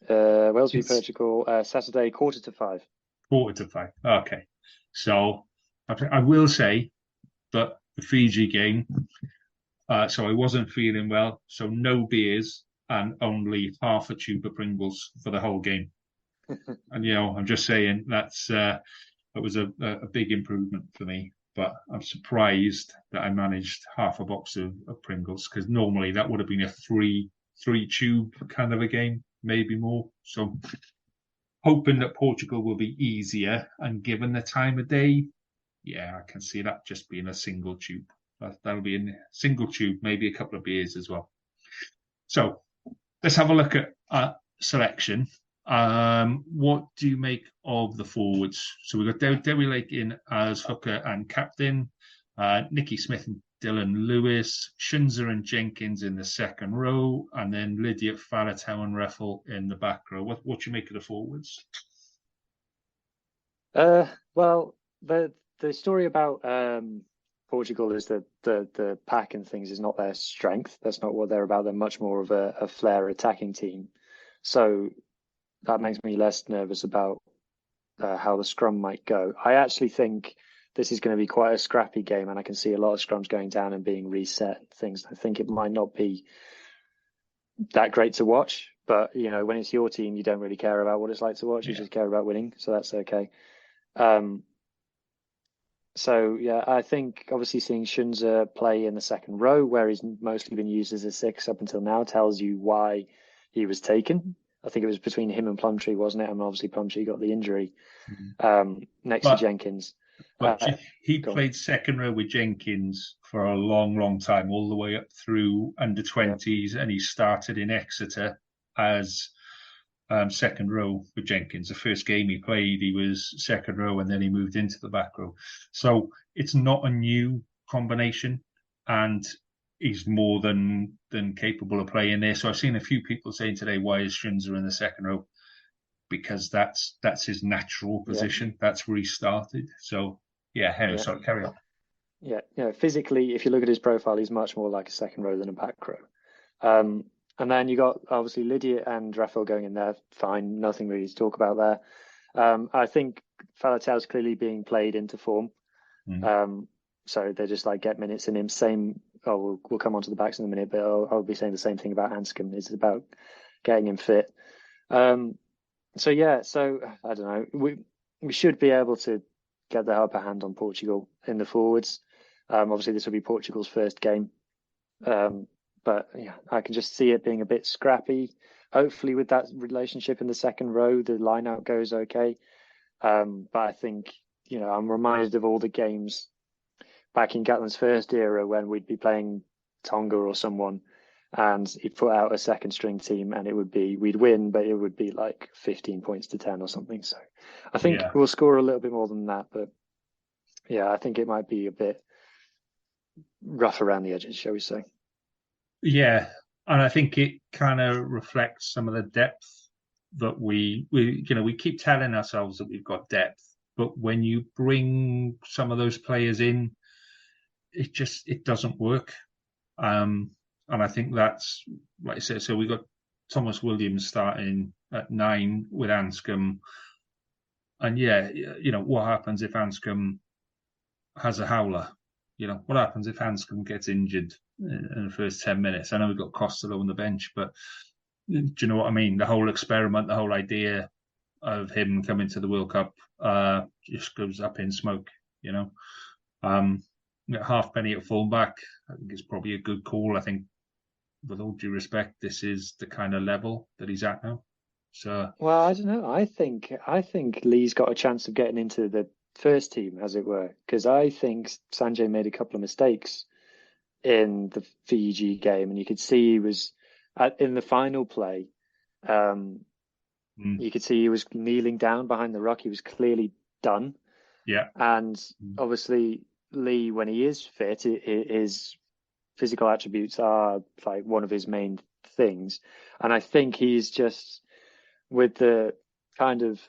Speaker 4: Wales v Portugal, Saturday 4:45.
Speaker 3: 4:45. Okay. So I will say that the Fiji game, so I wasn't feeling well, so no beers and only half a tube of Pringles for the whole game. And, you know, I'm just saying that was a big improvement for me. But I'm surprised that I managed half a box of Pringles, because normally that would have been a three tube kind of a game, maybe more. So hoping that Portugal will be easier, and given the time of day, yeah, I can see that just being a single tube. That'll be a single tube, maybe a couple of beers as well. So let's have a look at selection. What do you make of the forwards? So we've got Dewi Lake in as hooker and captain, Nicky Smith and Dylan Lewis, Shunza and Jenkins in the second row, and then Lydia Falatau and Reffel in the back row. What do you make of the forwards?
Speaker 4: Well, the story about Portugal is that the pack and things is not their strength. That's not what they're about. They're much more of a flair attacking team. So that makes me less nervous about how the scrum might go. I actually think this is going to be quite a scrappy game, and I can see a lot of scrums going down and being reset and things. I think it might not be that great to watch, but, you know, when it's your team, you don't really care about what it's like to watch. You just care about winning, so that's okay. So, yeah, I think obviously seeing Shunza play in the second row, where he's mostly been used as a 6 up until now, tells you why he was taken. I think it was between him and Plumtree, wasn't it? And obviously Plumtree got the injury next to Jenkins.
Speaker 3: But he played second row with Jenkins for a long, long time, all the way up through under-20s, and he started in Exeter as second row with Jenkins. The first game he played, he was second row, and then he moved into the back row. So it's not a new combination, and he's more than capable of playing there. So I've seen a few people saying today, why is Shunza in the second row? Because that's his natural position. Yeah. That's where he started. So, sorry, carry on.
Speaker 4: Yeah, physically, if you look at his profile, he's much more like a second row than a back row. And then you got, obviously, Lydia and Raphael going in there. Fine, nothing really to talk about there. I think Falatau's clearly being played into form. So they just get minutes in him. Same. We'll come on to the backs in a minute, but I'll be saying the same thing about Anscombe. It's about getting him fit. So I don't know. We should be able to get the upper hand on Portugal in the forwards. Obviously, this will be Portugal's first game. But yeah, I can just see it being a bit scrappy. Hopefully, with that relationship in the second row, the line-out goes okay. But I think, I'm reminded of all the games back in Gatland's first era when we'd be playing Tonga or someone, and he'd put out a second string team, and we'd win, but it would be like 15 points to 10 or something. So I think we'll score a little bit more than that, but yeah, I think it might be a bit rough around the edges, shall we say.
Speaker 3: Yeah, and I think it kind of reflects some of the depth that we keep telling ourselves that we've got depth, but when you bring some of those players in, it doesn't work. And I think that's, like I said, so we got Thomas Williams starting at 9 with Anscombe. And yeah, what happens if Anscombe has a howler? What happens if Anscombe gets injured in the first 10 minutes? I know we've got Costello on the bench, but do you know what I mean? The whole experiment, the whole idea of him coming to the World Cup just goes up in smoke, Halfpenny at fullback, I think it's probably a good call. I think, with all due respect, this is the kind of level that he's at now. So,
Speaker 4: well, I don't know. I think Lee's got a chance of getting into the first team, as it were, because I think Sanjay made a couple of mistakes in the Fiji game, and you could see he was in the final play. You could see he was kneeling down behind the ruck. He was clearly done.
Speaker 3: Yeah,
Speaker 4: and obviously Lee, when he is fit, his physical attributes are like one of his main things, and I think he's just with the kind of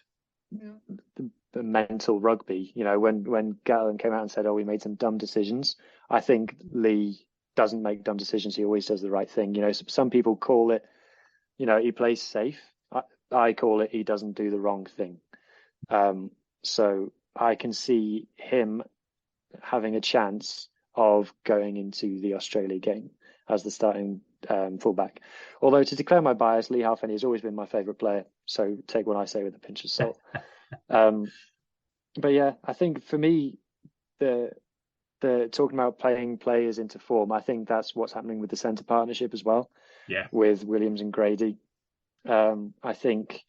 Speaker 4: the mental rugby, when Gatland came out and said, "Oh, we made some dumb decisions," I think Lee doesn't make dumb decisions. He always does the right thing. Some people call it, he plays safe. I call it he doesn't do the wrong thing. So I can see him having a chance of going into the Australia game as the starting fullback. Although, to declare my bias, Lee Halfpenny has always been my favourite player, so take what I say with a pinch of salt. But yeah, I think for me, the talking about playing players into form, I think that's what's happening with the centre partnership as well.
Speaker 3: Yeah,
Speaker 4: with Williams and Grady. I think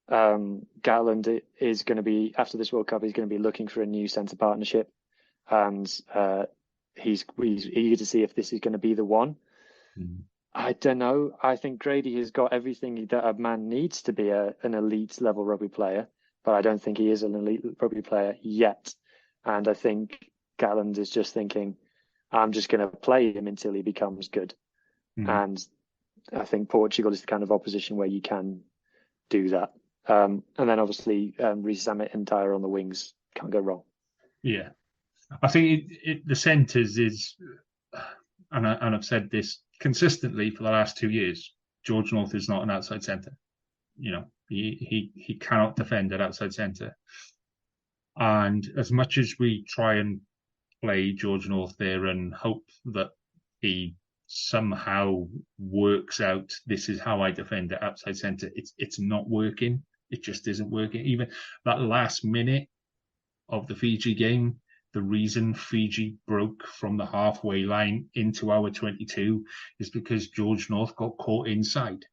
Speaker 4: Gatland is going to be, after this World Cup, he's going to be looking for a new centre partnership, and he's eager to see if this is going to be the one. I don't know. I think Grady has got everything that a man needs to be an elite level rugby player, but I don't think he is an elite rugby player yet. And I think Gatland is just thinking, I'm just going to play him until he becomes good. And I think Portugal is the kind of opposition where you can do that. And then obviously Reece Zammit and Dyer on the wings, can't go wrong.
Speaker 3: Yeah, I think the centres is, and I've said this consistently for the last 2 years, George North is not an outside centre. He cannot defend at outside centre. And as much as we try and play George North there and hope that he somehow works out, this is how I defend at outside centre, it's not working. It just isn't working. Even that last minute of the Fiji game, the reason Fiji broke from the halfway line into our 22 is because George North got caught inside.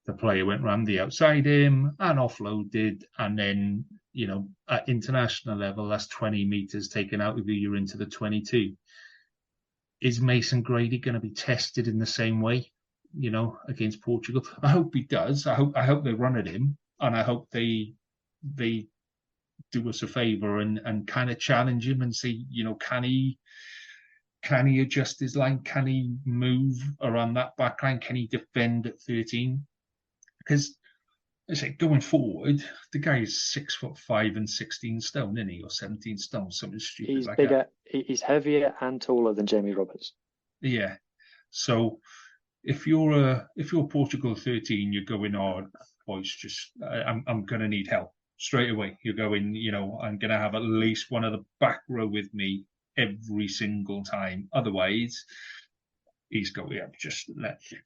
Speaker 3: The player went round the outside him and offloaded, and then, at international level, that's 20 metres taken out of you, you're into the 22. Is Mason Grady going to be tested in the same way, against Portugal? I hope he does. I hope they run at him, and I hope they do us a favour and kind of challenge him and see, can he adjust his line? Can he move around that back line? Can he defend at 13? Because I say, going forward, the guy is 6'5" and 16 stone, isn't he, or 17 stone, something stupid.
Speaker 4: He's
Speaker 3: like
Speaker 4: bigger.
Speaker 3: that.
Speaker 4: He's heavier and taller than Jamie Roberts.
Speaker 3: Yeah. So if you're Portugal 13, you're going, oh, boys, I'm going to need help straight away. You're going, I'm going to have at least one of the back row with me every single time. Otherwise, he's going,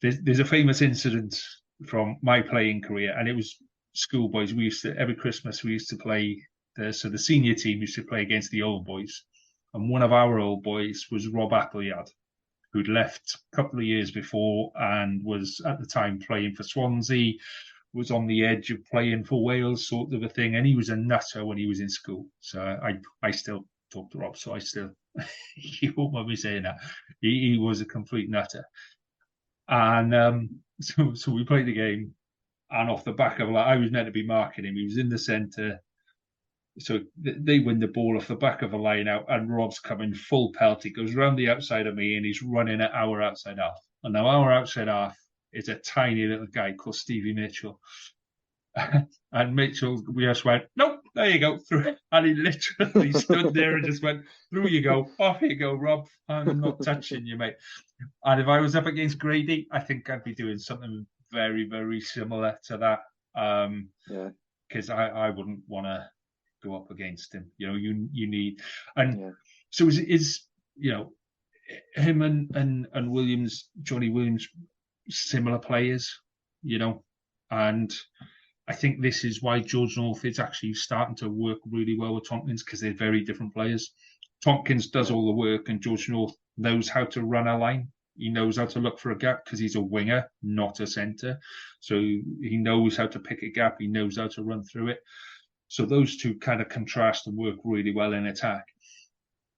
Speaker 3: there's a famous incident from my playing career, and it was schoolboys. We used to, every Christmas, we used to play, the senior team used to play against the old boys. And one of our old boys was Rob Appleyard, who'd left a couple of years before and was at the time playing for Swansea, was on the edge of playing for Wales, sort of a thing. And he was a nutter when he was in school. So I still talk to Rob, so I still, you won't mind me saying that. He was a complete nutter. And so we played the game, and off the back of, I was meant to be marking him. He was in the centre. So they win the ball off the back of a line out, and Rob's coming full pelt. He goes round the outside of me, and he's running at our outside half. And now our outside half is a tiny little guy called Stevie Mitchell. And Mitchell, we just went, nope, there you go. And he literally stood there and just went, through you go, off you go, Rob. I'm not touching you, mate. And if I was up against Grady, I think I'd be doing something very, very similar to that. Because I wouldn't want to go up against him. You need, and so is him and Williams, Johnny Williams, similar players, and I think this is why George North is actually starting to work really well with Tompkins, because they're very different players. Tompkins does all the work, and George North knows how to run a line. He knows how to look for a gap because he's a winger, not a centre. So he knows how to pick a gap. He knows how to run through it. So those two kind of contrast and work really well in attack.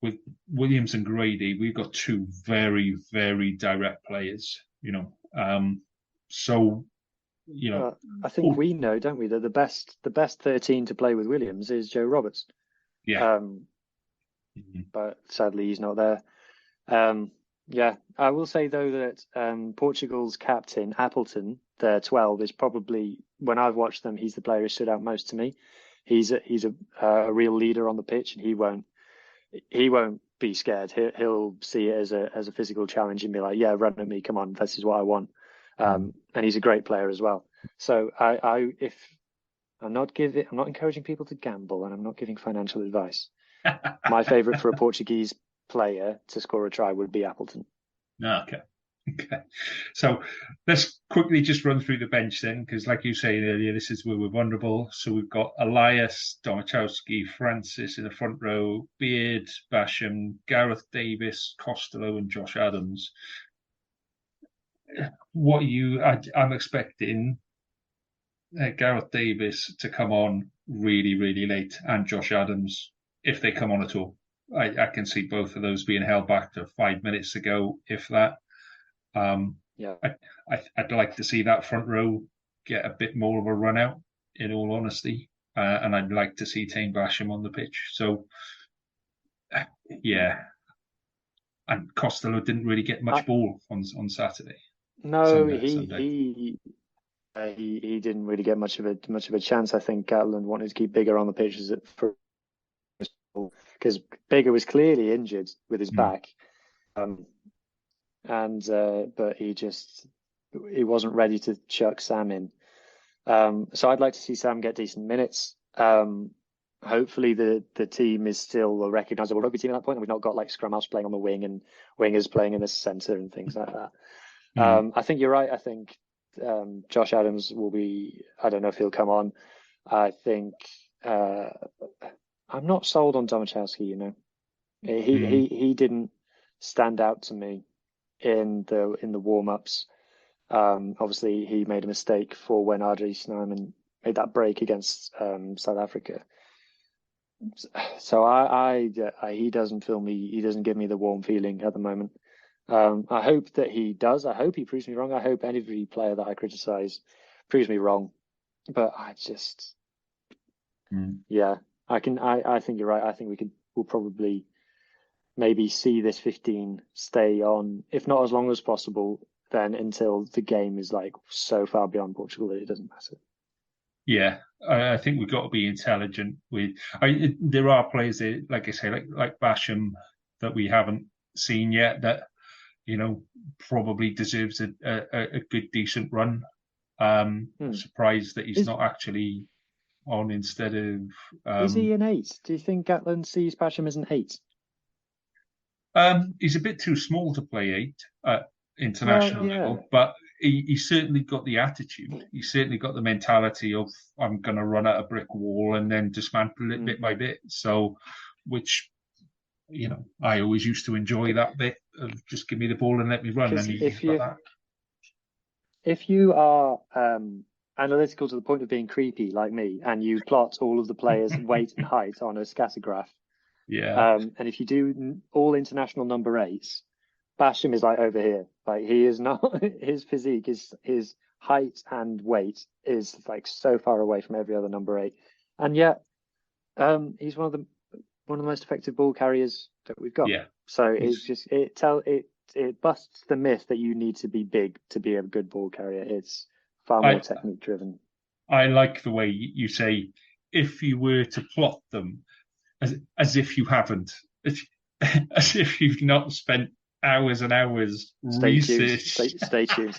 Speaker 3: With Williams and Grady, we've got two very, very direct players, So,
Speaker 4: I think we know, don't we, that the best 13 to play with Williams is Joe Roberts.
Speaker 3: Yeah.
Speaker 4: But sadly, he's not there. I will say though that Portugal's captain Appleton, their 12, is probably, when I've watched them, he's the player who stood out most to me. He's a real leader on the pitch, and he won't be scared. He'll see it as a physical challenge and be like, yeah, run at me, come on, this is what I want. And he's a great player as well. So if I'm not encouraging people to gamble, and I'm not giving financial advice. My favourite for a Portuguese player to score a try would be Appleton.
Speaker 3: Okay. So let's quickly just run through the bench then, because like you said earlier, this is where we're vulnerable. So we've got Elias, Domachowski, Francis in the front row, Beard, Basham, Gareth Davis, Costello, and Josh Adams. I'm expecting Gareth Davis to come on really, really late, and Josh Adams, if they come on at all. I can see both of those being held back to 5 minutes to go, if that. I'd like to see that front row get a bit more of a run out, in all honesty, and I'd like to see Tane Basham on the pitch. So, and Costello didn't really get much ball on Saturday.
Speaker 4: No, he didn't really get much of a chance. I think Gatland wanted to keep Bigger on the pitch because Bigger was clearly injured with his back, but he wasn't ready to chuck Sam in. So I'd like to see Sam get decent minutes. Hopefully the team is still a recognisable rugby team at that point, and we've not got like scrum halves playing on the wing and wingers playing in the centre and things like that. I think you're right. I think Josh Adams will be. I don't know if he'll come on. I think I'm not sold on Domachowski. He didn't stand out to me in the warm ups. Obviously, he made a mistake for when RJ Snyman made that break against South Africa. So he doesn't fill me. He doesn't give me the warm feeling at the moment. I hope that he does. I hope he proves me wrong. I hope every player that I criticise proves me wrong. But I just, I think you're right. I think we'll probably maybe see this 15 stay on, if not as long as possible, then until the game is like so far beyond Portugal that it doesn't matter.
Speaker 3: Yeah, I think we've got to be intelligent with. There are players there, like I say, like Basham, that we haven't seen yet, that probably deserves a good, decent run. Surprised that he's not actually on instead of.
Speaker 4: Is he an 8? Do you think Gatland sees Basham as an 8?
Speaker 3: He's a bit too small to play 8 at international level, but he certainly got the attitude. He certainly got the mentality of, I'm going to run at a brick wall and then dismantle it bit by bit. So, which, I always used to enjoy that bit of just give me the ball and let me run. And
Speaker 4: if you are analytical to the point of being creepy like me, and you plot all of the players' weight and height on a scatter graph, and if you do all international number 8s, Basham is like over here. Like, he is not, his physique, his height and weight is like so far away from every other number 8, and yet he's one of the most effective ball carriers that we've got. So it busts the myth that you need to be big to be a good ball carrier. It's far more technique driven.
Speaker 3: I like the way you say, if you were to plot them as if you haven't, as if you've not spent hours and hours
Speaker 4: Stay tuned.
Speaker 3: research.
Speaker 4: Stay tuned.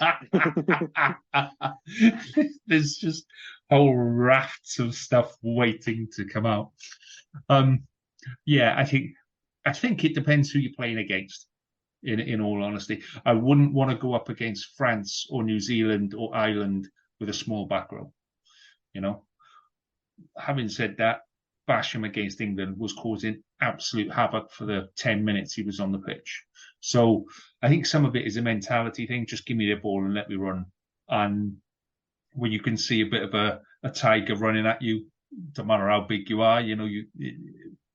Speaker 3: There's just whole rafts of stuff waiting to come out. Yeah, I think it depends who you're playing against. In all honesty, I wouldn't want to go up against France or New Zealand or Ireland with a small back row. You know, having said that, Basham against England was causing absolute havoc for the 10 minutes he was on the pitch. So I think some of it is a mentality thing. Just give me the ball and let me run. And when you can see a bit of a tiger running at you, no matter how big you are, you know,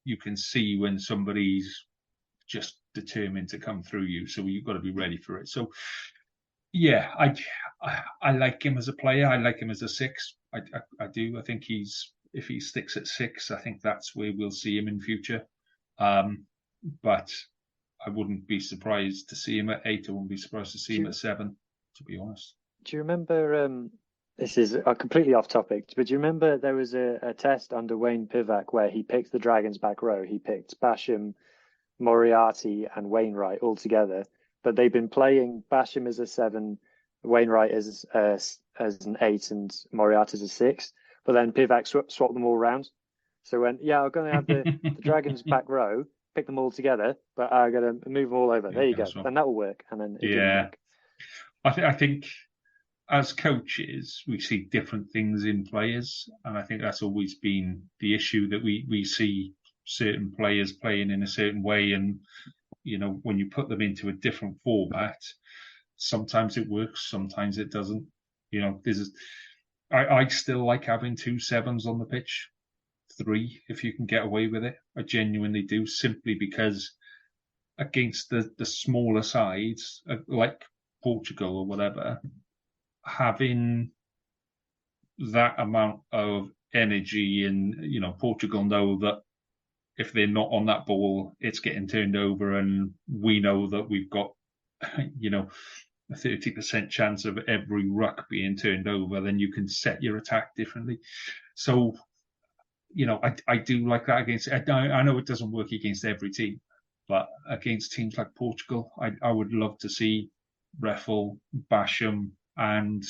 Speaker 3: you can see when somebody's just determined to come through you. So you've got to be ready for it. So yeah, I like him as a player. I like him as a six. I do. I think if he sticks at six, I think that's where we'll see him in future. But I wouldn't be surprised to see him at 8. I wouldn't be surprised to see him at 7, to be honest.
Speaker 4: Do you remember, this is completely off topic, but do you remember there was a test under Wayne Pivac where he picked the Dragons back row? He picked Basham, Moriarty and Wainwright all together, but they've been playing Basham as a 7, Wainwright as an 8 and Moriarty as a 6, but then Pivac swapped them all around. So when, I'm going to have the Dragons back row, pick them all together, but I'm going to move them all over. There you go. And that will work. And then it didn't work.
Speaker 3: I think as coaches, we see different things in players. And I think that's always been the issue, that we see certain players playing in a certain way. And, you know, when you put them into a different format, sometimes it works, sometimes it doesn't. You know, I still like having 2 7s on the pitch. 3 if you can get away with it. I genuinely do, simply because against the smaller sides like Portugal or whatever, having that amount of energy, and you know, Portugal know that if they're not on that ball, it's getting turned over, and we know that we've got, you know, a 30% chance of every ruck being turned over, then you can set your attack differently. So, you know, I do like that against. I know it doesn't work against every team, but against teams like Portugal, I would love to see Reffel, Basham, and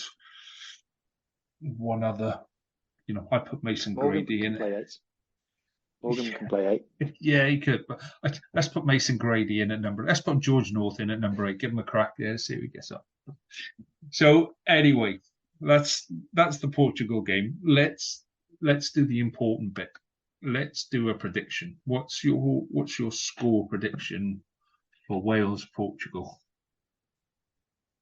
Speaker 3: one other. You know, I put Mason Grady in it.
Speaker 4: Morgan can play 8.
Speaker 3: Yeah, he could. But let's put Mason Grady in at number. Let's put George North in at number 8. Give him a crack there. See if he gets up. So anyway, that's the Portugal game. Let's do the important bit. Let's do a prediction. What's your score prediction for Wales Portugal?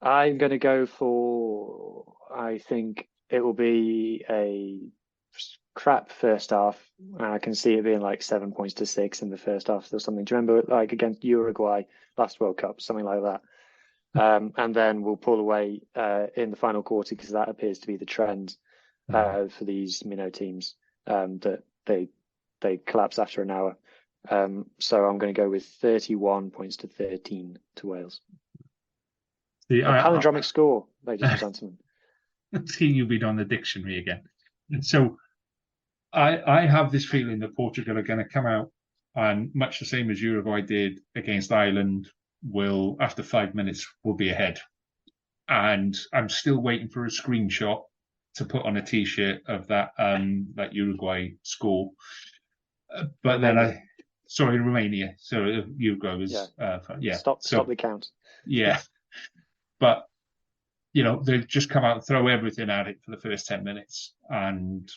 Speaker 4: I'm going to go for, I think it will be a crap first half. I can see it being like 7 points to 6 in the first half or something. Do you remember, like against Uruguay last World Cup, something like that? And then we'll pull away in the final quarter, because that appears to be the trend for these teams, that they collapse after an hour. So I'm going to go with 31 points to 13 to Wales. A palindromic score, ladies and gentlemen.
Speaker 3: See, you've been on the dictionary again. So I have this feeling that Portugal are going to come out, and much the same as Uruguay did against Ireland, will, after 5 minutes, will be ahead. And I'm still waiting for a screenshot to put on a T-shirt of that Uruguay score. But Romania. Romania. So Uruguay was
Speaker 4: Stop the count.
Speaker 3: Yeah. But, you know, they've just come out and throw everything at it for the first 10 minutes. And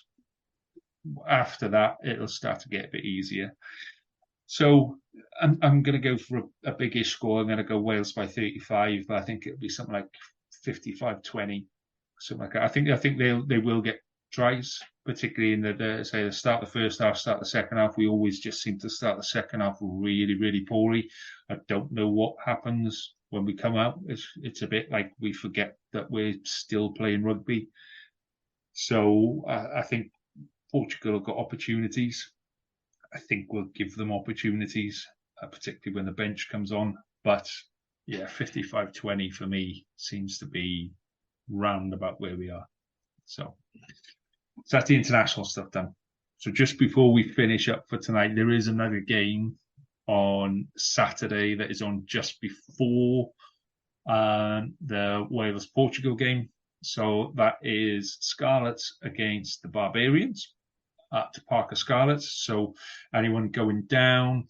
Speaker 3: after that, it'll start to get a bit easier. So I'm going to go for a biggish score. I'm going to go Wales by 35, but I think it'll be something like 55-20, something like that. I think they will get tries, particularly in the start of the first half, start the second half. We always just seem to start the second half really, really poorly. I don't know what happens when we come out. It's a bit like we forget that we're still playing rugby. So I think Portugal have got opportunities. I think we'll give them opportunities, particularly when the bench comes on. But yeah, 55-20 for me seems to be round about where we are. So that's the international stuff done. So just before we finish up for tonight, there is another game on Saturday that is on just before the Wales-Portugal game. So that is Scarlets against the Barbarians at Parker Scarlets. So anyone going down,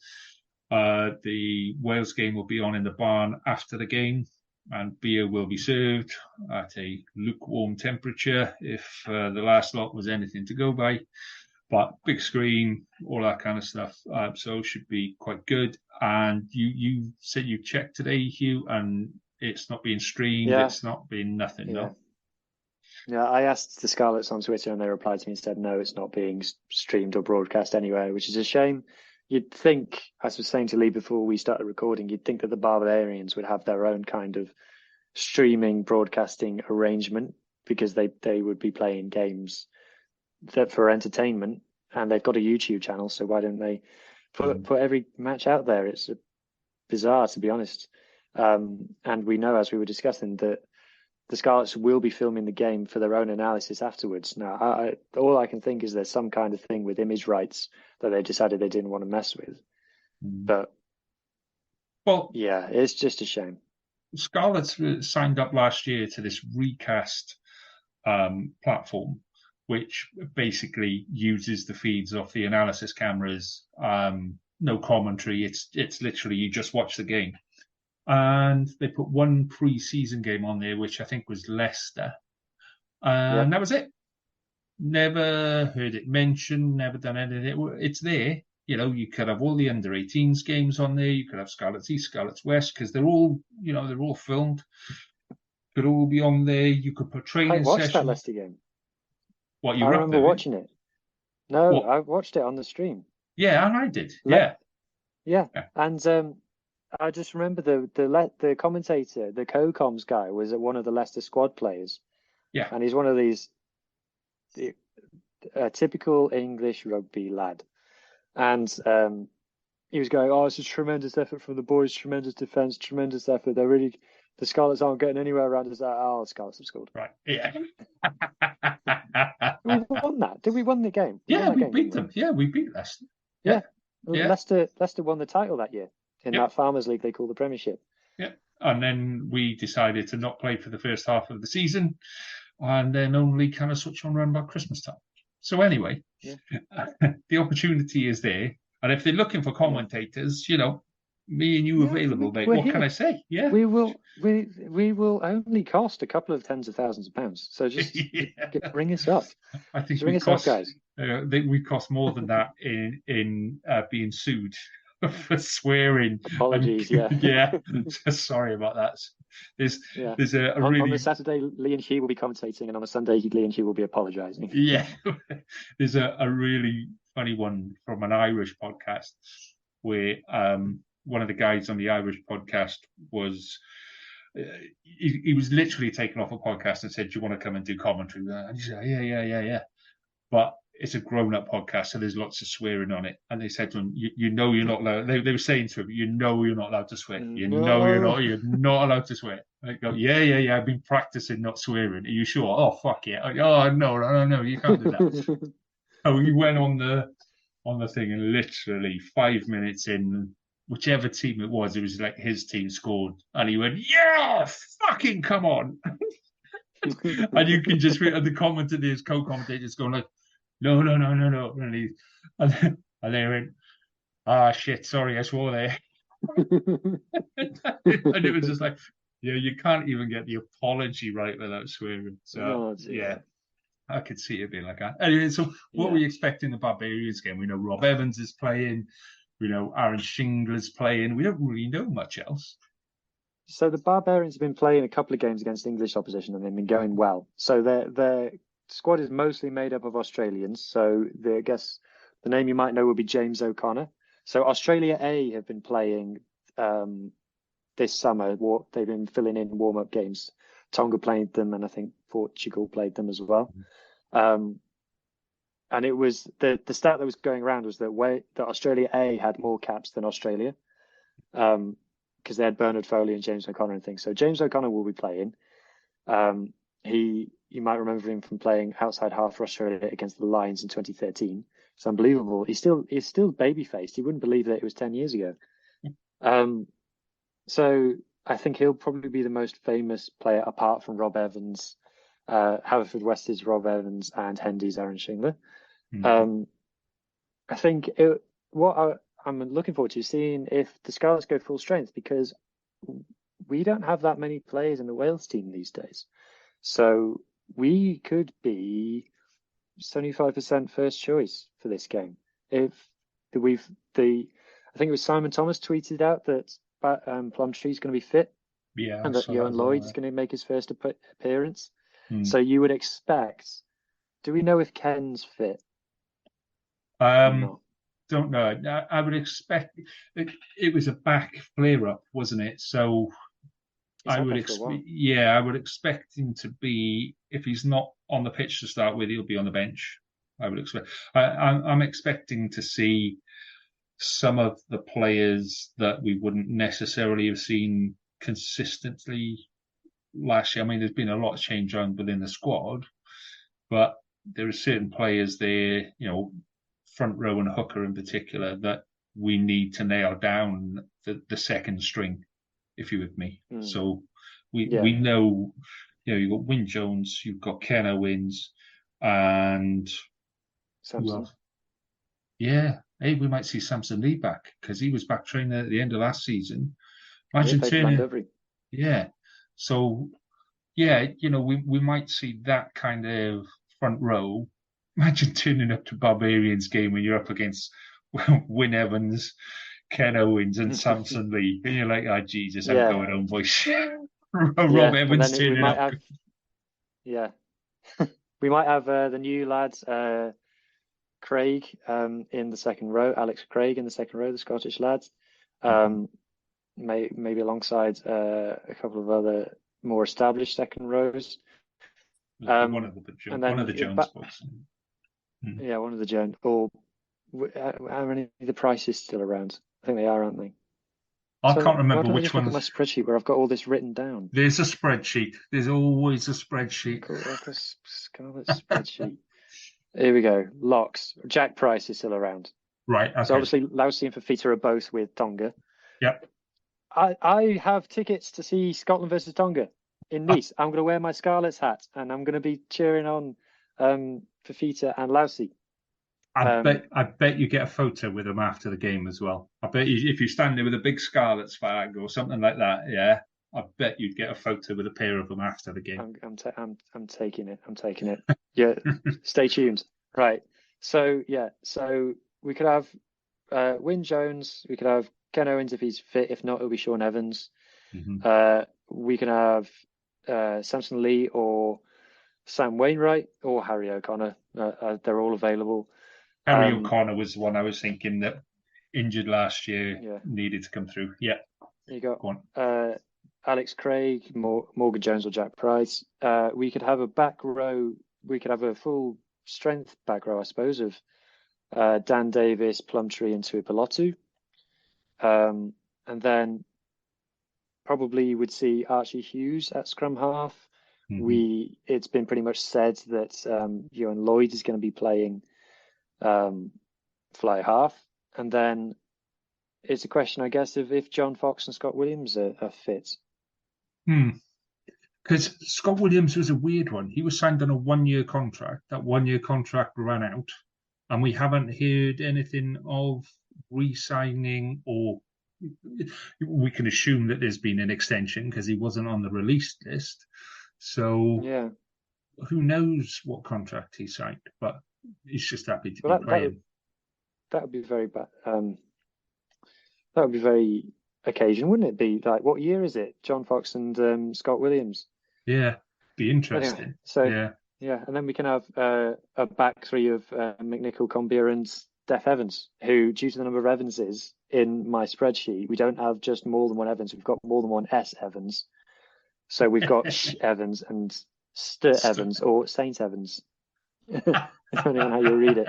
Speaker 3: the Wales game will be on in the barn after the game, and beer will be served at a lukewarm temperature if the last lot was anything to go by. But big screen, all that kind of stuff. So it should be quite good. And you said you checked today, Hugh, and it's not being streamed.
Speaker 4: Yeah.
Speaker 3: It's not being nothing, no?
Speaker 4: Yeah, I asked the Scarlets on Twitter and they replied to me and said, no, it's not being streamed or broadcast anywhere, which is a shame. You'd think, as I was saying to Lee before we started recording, you'd think that the Barbarians would have their own kind of streaming broadcasting arrangement because they would be playing games that for entertainment, and they've got a YouTube channel, so why don't they put every match out there? It's bizarre, to be honest. And we know, as we were discussing, that the Scarlets will be filming the game for their own analysis afterwards. Now, all I can think is there's some kind of thing with image rights that they decided they didn't want to mess with. But,
Speaker 3: well,
Speaker 4: yeah, it's just a shame.
Speaker 3: Scarlets signed up last year to this recast platform, which basically uses the feeds off the analysis cameras. No commentary. It's literally you just watch the game. And they put one pre-season game on there, which I think was Leicester. And that was it. Never heard it mentioned, never done anything. It's there. You know, you could have all the under-18s games on there. You could have Scarlets East, Scarlets West, because they're all filmed. Could all be on there. You could put training sessions.
Speaker 4: I watched that Leicester game.
Speaker 3: What, you
Speaker 4: I remember watching it. No, what? I watched it on the stream.
Speaker 3: Yeah, and I did.
Speaker 4: Yeah. And I just remember the commentator, the co-coms guy, was one of the Leicester squad players.
Speaker 3: Yeah.
Speaker 4: And he's one of these typical English rugby lad. And he was going, oh, it's a tremendous effort from the boys, tremendous defence, tremendous effort. The Scarlets aren't getting anywhere around us. Oh, the Scarlets have scored.
Speaker 3: Right, yeah.
Speaker 4: We won that. Did we win the game?
Speaker 3: We beat them. Yeah, we beat Leicester.
Speaker 4: Yeah. Leicester won the title that year in that Farmers League they call the Premiership.
Speaker 3: Yeah, and then we decided to not play for the first half of the season and then only kind of switch on around about Christmas time. So anyway, the opportunity is there. And if they're looking for commentators, you know, me and you available, mate. What can I say? Yeah, we will
Speaker 4: only cost a couple of tens of thousands of pounds. So just bring us up.
Speaker 3: I think
Speaker 4: bring us up, guys.
Speaker 3: We cost more than that in being sued for swearing.
Speaker 4: Apologies.
Speaker 3: Sorry about that. There's a
Speaker 4: on,
Speaker 3: really
Speaker 4: on the Saturday, Lee and Hugh will be commentating, and on a Sunday, Lee and Hugh will be apologising.
Speaker 3: Yeah, there's a really funny one from an Irish podcast where one of the guys on the Irish podcast was he was literally taken off a podcast and said, "Do you want to come and do commentary?" And he said, "Yeah." But it's a grown-up podcast, so there's lots of swearing on it. And they said to him, "You know, you're not allowed." They were saying to him, "You know, you're not allowed to swear. You're not allowed to swear." And I go, "Yeah. I've been practicing not swearing. Are you sure?" "Oh, fuck yeah." "Oh, no, you can't do that." So he went on the thing, and literally 5 minutes in, whichever team it was like his team scored, and he went, "Yeah, fucking come on!" And you can just read the commentators, co-commentators going like, "No," and they went, "Ah, shit, sorry, I swore there." And it was just like, you can't even get the apology right without swearing. So I could see it being like that. Anyway, so what were you expecting the Barbarians game? We know Rob Evans is playing. We know Aaron Shingler's playing. We don't really know much else.
Speaker 4: So the Barbarians have been playing a couple of games against English opposition, and they've been going well. So their squad is mostly made up of Australians. So I guess the name you might know will be James O'Connor. So Australia A have been playing this summer. They've been filling in warm-up games. Tonga played them, and I think Portugal played them as well. And it was the stat that was going around was that Australia A had more caps than Australia, because they had Bernard Foley and James O'Connor and things. So James O'Connor will be playing. You might remember him from playing outside half for Australia against the Lions in 2013. It's unbelievable. He's still baby faced. You wouldn't believe that it was 10 years ago. So I think he'll probably be the most famous player apart from Rob Evans, Haverfordwest's Rob Evans, and Hendy's Aaron Shingler. I think I'm looking forward to seeing if the Scarlets go full strength, because we don't have that many players in the Wales team these days. So we could be 75% first choice for this game. I think it was Simon Thomas tweeted out that Plumtree's going to be fit, and that Johan Lloyd's going to make his first appearance. So you would expect. Do we know if Ken's fit?
Speaker 3: Don't know. I would expect it was a back flare up, wasn't it? So I would expect him to be, if he's not on the pitch to start with, he'll be on the bench. I would expect. I'm expecting to see some of the players that we wouldn't necessarily have seen consistently last year. I mean, there's been a lot of change around within the squad, but there are certain players there, front row and hooker in particular, that we need to nail down the second string, if you're with me. So we know, you've got Wyn Jones, you've got Ken Owens, and
Speaker 4: Samson.
Speaker 3: Who else? Yeah. Hey, we might see Samson Lee back, because he was back training at the end of last season. Imagine turning. Yeah. So, we might see that kind of front row. Imagine turning up to Barbarians game when you're up against Wyn Evans, Ken Owens, and Samson Lee, and you're like, "Oh Jesus, I'm going home, boys." Rob Evans turning up.
Speaker 4: We might have the new lads, Craig in the second row, Alex Craig in the second row, the Scottish lads, maybe alongside a couple of other more established second rows.
Speaker 3: One of the Jones folks.
Speaker 4: Yeah, one of the Jones. Or how many of the Prices still around? I think they are, aren't they?
Speaker 3: I can't remember which one.
Speaker 4: Look at my spreadsheet where I've got all this written down.
Speaker 3: There's a spreadsheet. There's always a spreadsheet.
Speaker 4: Like a Scarlet spreadsheet. Here we go. Locks. Jack Price is still around.
Speaker 3: Right. Okay.
Speaker 4: So obviously, Lousi and Fafita are both with Tonga.
Speaker 3: Yep.
Speaker 4: I have tickets to see Scotland versus Tonga in Nice. I'm going to wear my Scarlets hat, and I'm going to be cheering on Fafita and Lousi.
Speaker 3: I bet you get a photo with them after the game as well. I bet you, if you stand there with a big Scarlets flag or something like that, I bet you'd get a photo with a pair of them after the game.
Speaker 4: I'm taking it. I'm taking it. Yeah, stay tuned. Right. So we could have Wyn Jones. We could have Ken Owens if he's fit. If not, it'll be Sean Evans. We can have Samson Lee or Sam Wainwright or Harry O'Connor. They're all available.
Speaker 3: Harry O'Connor was the one I was thinking that injured last year, needed to come through. Yeah.
Speaker 4: You got Alex Craig, Morgan Jones or Jack Price. We could have a back row. We could have a full strength back row, I suppose, of Dan Davis, Plumtree and Tuipulotu. And then probably you would see Archie Hughes at scrum half. It's been pretty much said that Johan Lloyd is going to be playing fly half, and then it's a question, I guess, of if John Fox and Scott Williams are fit.
Speaker 3: Because Scott Williams was a weird one. He was signed on a 1-year contract. That 1-year contract ran out, and we haven't heard anything of re-signing, or we can assume that there's been an extension because he wasn't on the released list. So who knows what contract he signed, but he's just happy to be playing.
Speaker 4: That would be very bad. That would be very occasion, wouldn't it be? Like, what year is it? John Fox and Scott Williams.
Speaker 3: Yeah, be interesting.
Speaker 4: Anyway, so and then we can have a back three of McNichol, Combier and Steph Evans, who, due to the number of Evanses in my spreadsheet, we don't have just more than one Evans. We've got more than one S Evans. So we've got Sh Evans and St Evans or Saint Evans, depending on how you read it.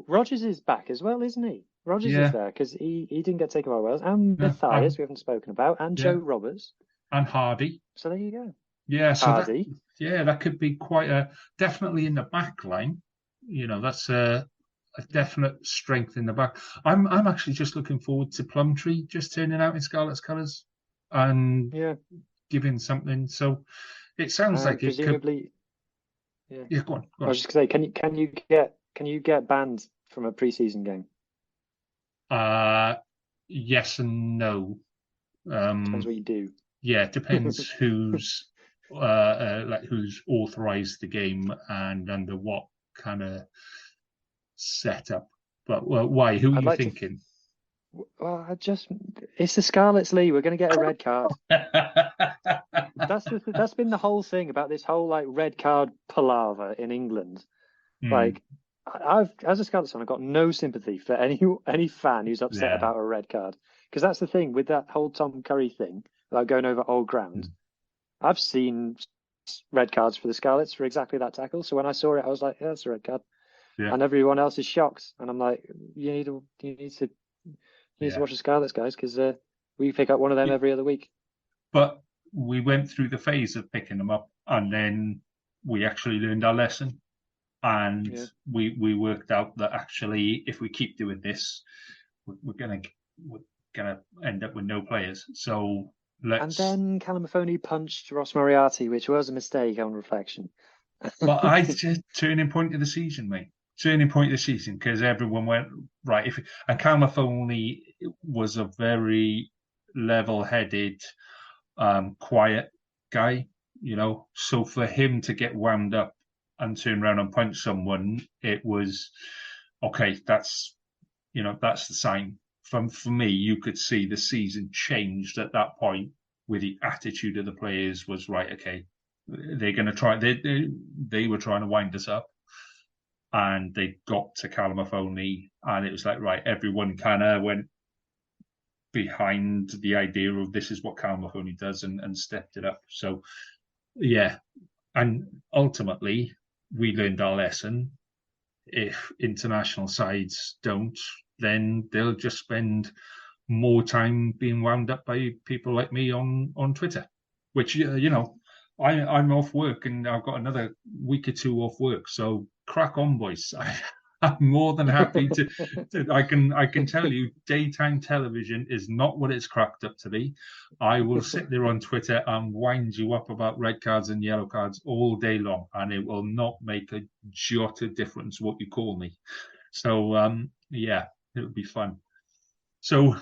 Speaker 4: Rogers is back as well, isn't he? Rogers is there because he didn't get taken by Wales. And Matthias, we haven't spoken about, and Joe Roberts.
Speaker 3: And Hardy.
Speaker 4: So there you go.
Speaker 3: Yeah, so
Speaker 4: Hardy.
Speaker 3: That could be quite definitely in the back line. that's a definite strength in the back. I'm actually just looking forward to Plumtree just turning out in Scarlets colours and giving something. So it sounds like it could.
Speaker 4: Presumably, yeah.
Speaker 3: Yeah, go on.
Speaker 4: I was just going to say, can you get banned from a pre-season game?
Speaker 3: Yes and no.
Speaker 4: Depends what you do.
Speaker 3: Yeah, it depends who's who's authorised the game and under what kind of setup. But why? Who are you thinking?
Speaker 4: Well, it's the Scarlets, Lee. We're going to get a red card. That's been the whole thing about this whole like red card palaver in England. Like, as a Scarlets fan, I've got no sympathy for any fan who's upset about a red card, because that's the thing with that whole Tom Curry thing, like going over old ground. I've seen red cards for the Scarlets for exactly that tackle. So when I saw it, I was like, yeah, that's a red card. Yeah. And everyone else is shocked, and I'm like, you need to watch the Scarlets, guys, because we pick up one of them every other week.
Speaker 3: But we went through the phase of picking them up, and then we actually learned our lesson, and we worked out that actually, if we keep doing this, we're gonna end up with no players. So
Speaker 4: And then Callum Mahoney punched Ross Moriarty, which was a mistake on reflection.
Speaker 3: But I just turning point of the season, mate. Turning point of the season, because everyone went right. And Callum Mahoney was a very level-headed, quiet guy, So for him to get wound up and turn around and punch someone, it was okay. That's the sign. For me, you could see the season changed at that point, where the attitude of the players was right. Okay, they're going to try. They were trying to wind us up, and they got to Callum Mahoney, and it was like, right, everyone kind of went behind the idea of this is what Callum Mahoney does, and stepped it up. So, yeah, and ultimately, we learned our lesson. If international sides don't, then they'll just spend more time being wound up by people like me on Twitter, which, I'm off work and I've got another week or two off work. So crack on, boys. I'm more than happy to I can tell you, daytime television is not what it's cracked up to be. I will sit there on Twitter and wind you up about red cards and yellow cards all day long, and it will not make a jot of difference what you call me. So it'll be fun. So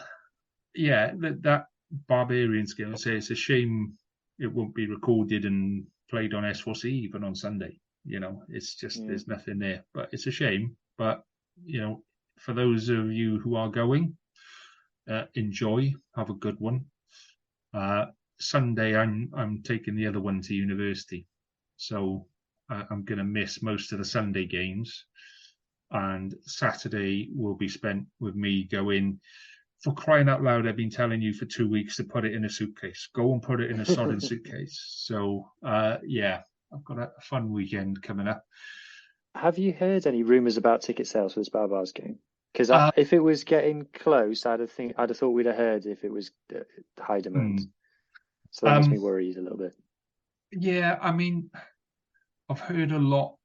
Speaker 3: that Barbarians game, I say it's a shame it won't be recorded and played on S4C even on Sunday. It's just there's nothing there, but it's a shame. But for those of you who are going, enjoy, have a good one. Sunday, I'm taking the other one to university, so I'm going to miss most of the Sunday games, and Saturday will be spent with me going. For crying out loud, I've been telling you for 2 weeks to put it in a suitcase. Go and put it in a sodden suitcase. So I've got a fun weekend coming up.
Speaker 4: Have you heard any rumours about ticket sales for this Barbars game? Because if it was getting close, I'd have thought we'd have heard if it was high demand. So that makes me worried a little bit.
Speaker 3: Yeah, I mean, I've heard a lot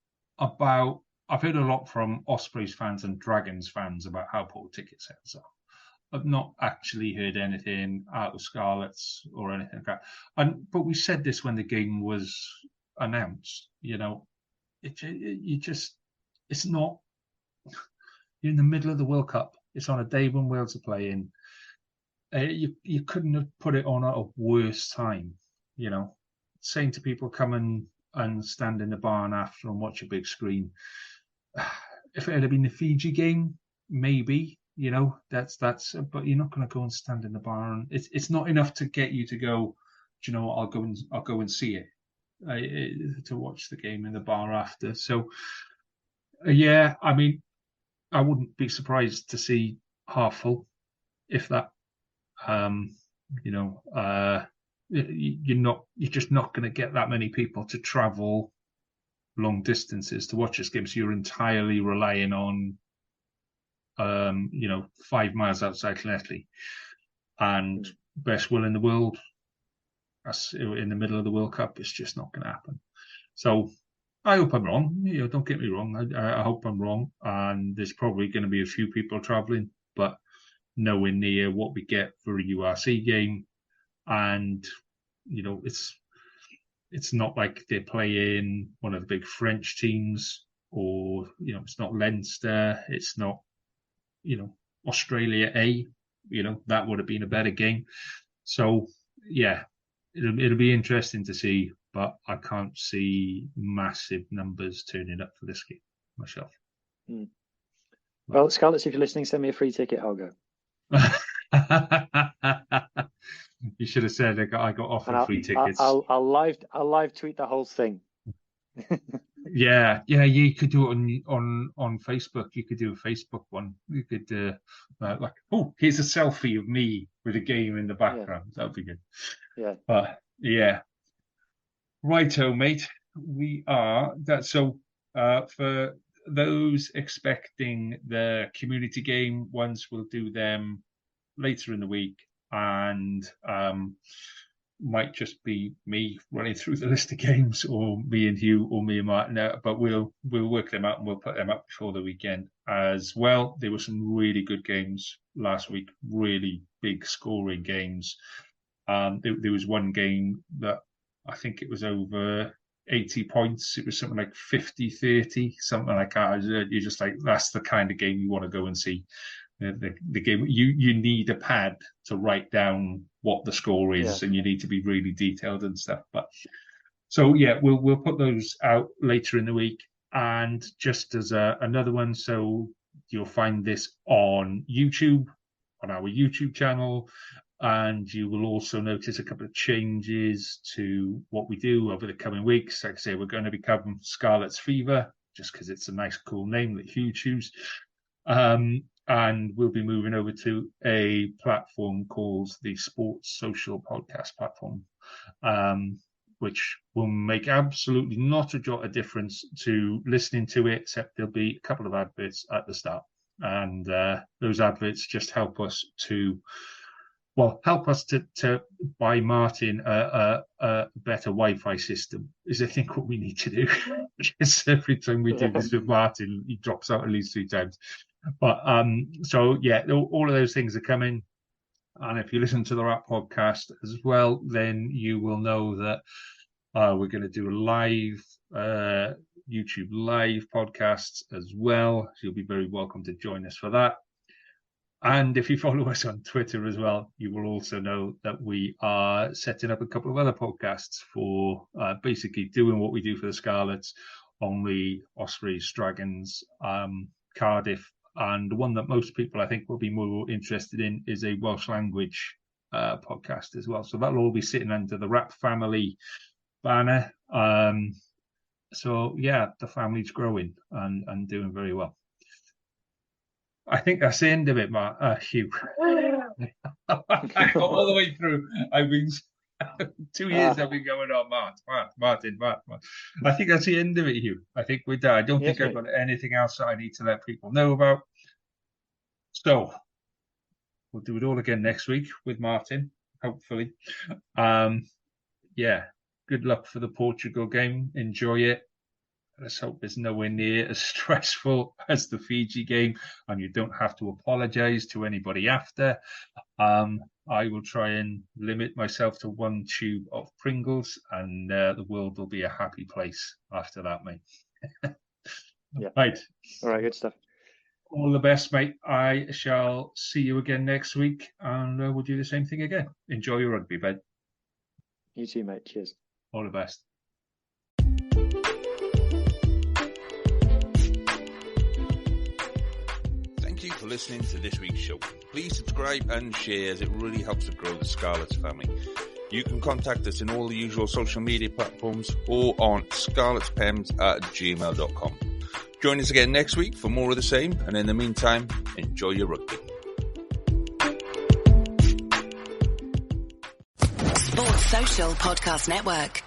Speaker 3: from Ospreys fans and Dragons fans about how poor ticket sales are. I've not actually heard anything out of Scarlets or anything like that. But we said this when the game was announced. It's not. You're in the middle of the World Cup. It's on a day when Wales are playing. You couldn't have put it on at a worse time. Saying to people, come and stand in the barn after and watch a big screen. If it had been the Fiji game, maybe. That's but you're not going to go and stand in the bar, and it's not enough to get you to go. Do you know what? I'll go and see it to watch the game in the bar after. So I mean, I wouldn't be surprised to see half full, if that. You're just not going to get that many people to travel long distances to watch this game. So you're entirely relying on 5 miles outside Llanelli, and best will in the world, in the middle of the World Cup, it's just not going to happen. So I hope I'm wrong. Don't get me wrong. I hope I'm wrong. And there's probably going to be a few people travelling, but nowhere near what we get for a URC game. And, it's not like they're playing one of the big French teams, or, it's not Leinster. It's not, Australia A. That would have been a better game. So, yeah, it'll be interesting to see, but I can't see massive numbers turning up for this game myself.
Speaker 4: Well, Scarlets, if you're listening, send me a free ticket. I'll go.
Speaker 3: You should have said I got offered free tickets.
Speaker 4: I'll live tweet the whole thing.
Speaker 3: Yeah, you could do it on Facebook. You could do a Facebook one. You could here's a selfie of me with a game in the background. Yeah. That'd be good.
Speaker 4: Yeah.
Speaker 3: But yeah. Righto, mate. We are that. So for those expecting the community game ones, we'll do them later in the week, and might just be me running through the list of games, or me and Hugh, or me and Martin. But we'll work them out and we'll put them up before the weekend as well. There were some really good games last week, really big scoring games. There was one game that I think it was over 80 points. It was something like 50-30, something like that. You're just like, that's the kind of game you want to go and see. The game, you need a pad to write down what the score is, and you need to be really detailed and stuff. But so yeah, we'll put those out later in the week. And just as another one, so you'll find this on YouTube, on our YouTube channel, and you will also notice a couple of changes to what we do over the coming weeks. Like I say, we're going to be covering Scarlets Fever, just because it's a nice, cool name that Hugh chose. And we'll be moving over to a platform called the Sports Social Podcast platform, which will make absolutely not a jot of difference to listening to it, except there'll be a couple of adverts at the start. And those adverts just help us to buy Martin a better Wi-Fi system, is I think what we need to do. Because every time we do this with Martin, he drops out at least 3 times. But so yeah, all of those things are coming. And if you listen to the Rap podcast as well, then you will know that we're going to do a live YouTube live podcast as well. So you'll be very welcome to join us for that. And if you follow us on Twitter as well, you will also know that we are setting up a couple of other podcasts for basically doing what we do for the Scarlets, only Ospreys, Dragons, Cardiff. And the one that most people, I think, will be more interested in is a Welsh language podcast as well. So that'll all be sitting under the Rap Family banner. So, yeah, the family's growing and doing very well. I think that's the end of it, Hugh. I got all the way through. I've been 2 years I've been going on, Martin. I think that's the end of it, Hugh. I think we're done. I don't think I've got anything else that I need to let people know about. So we'll do it all again next week with Martin, hopefully. Yeah, good luck for the Portugal game. Enjoy it. Let's hope it's nowhere near as stressful as the Fiji game, and you don't have to apologise to anybody after. I will try and limit myself to 1 tube of Pringles, and the world will be a happy place after that, mate.
Speaker 4: Yeah.
Speaker 3: Right.
Speaker 4: All right, good stuff.
Speaker 3: All the best, mate. I shall see you again next week, and we'll do the same thing again. Enjoy your rugby, bud.
Speaker 4: You too, mate. Cheers.
Speaker 3: All the best.
Speaker 2: Thank you for listening to this week's show. Please subscribe and share, as it really helps to grow the Scarlets family. You can contact us in all the usual social media platforms or on scarletspems@gmail.com. Join us again next week for more of the same, and in the meantime, enjoy your rugby.
Speaker 5: Sports Social Podcast Network.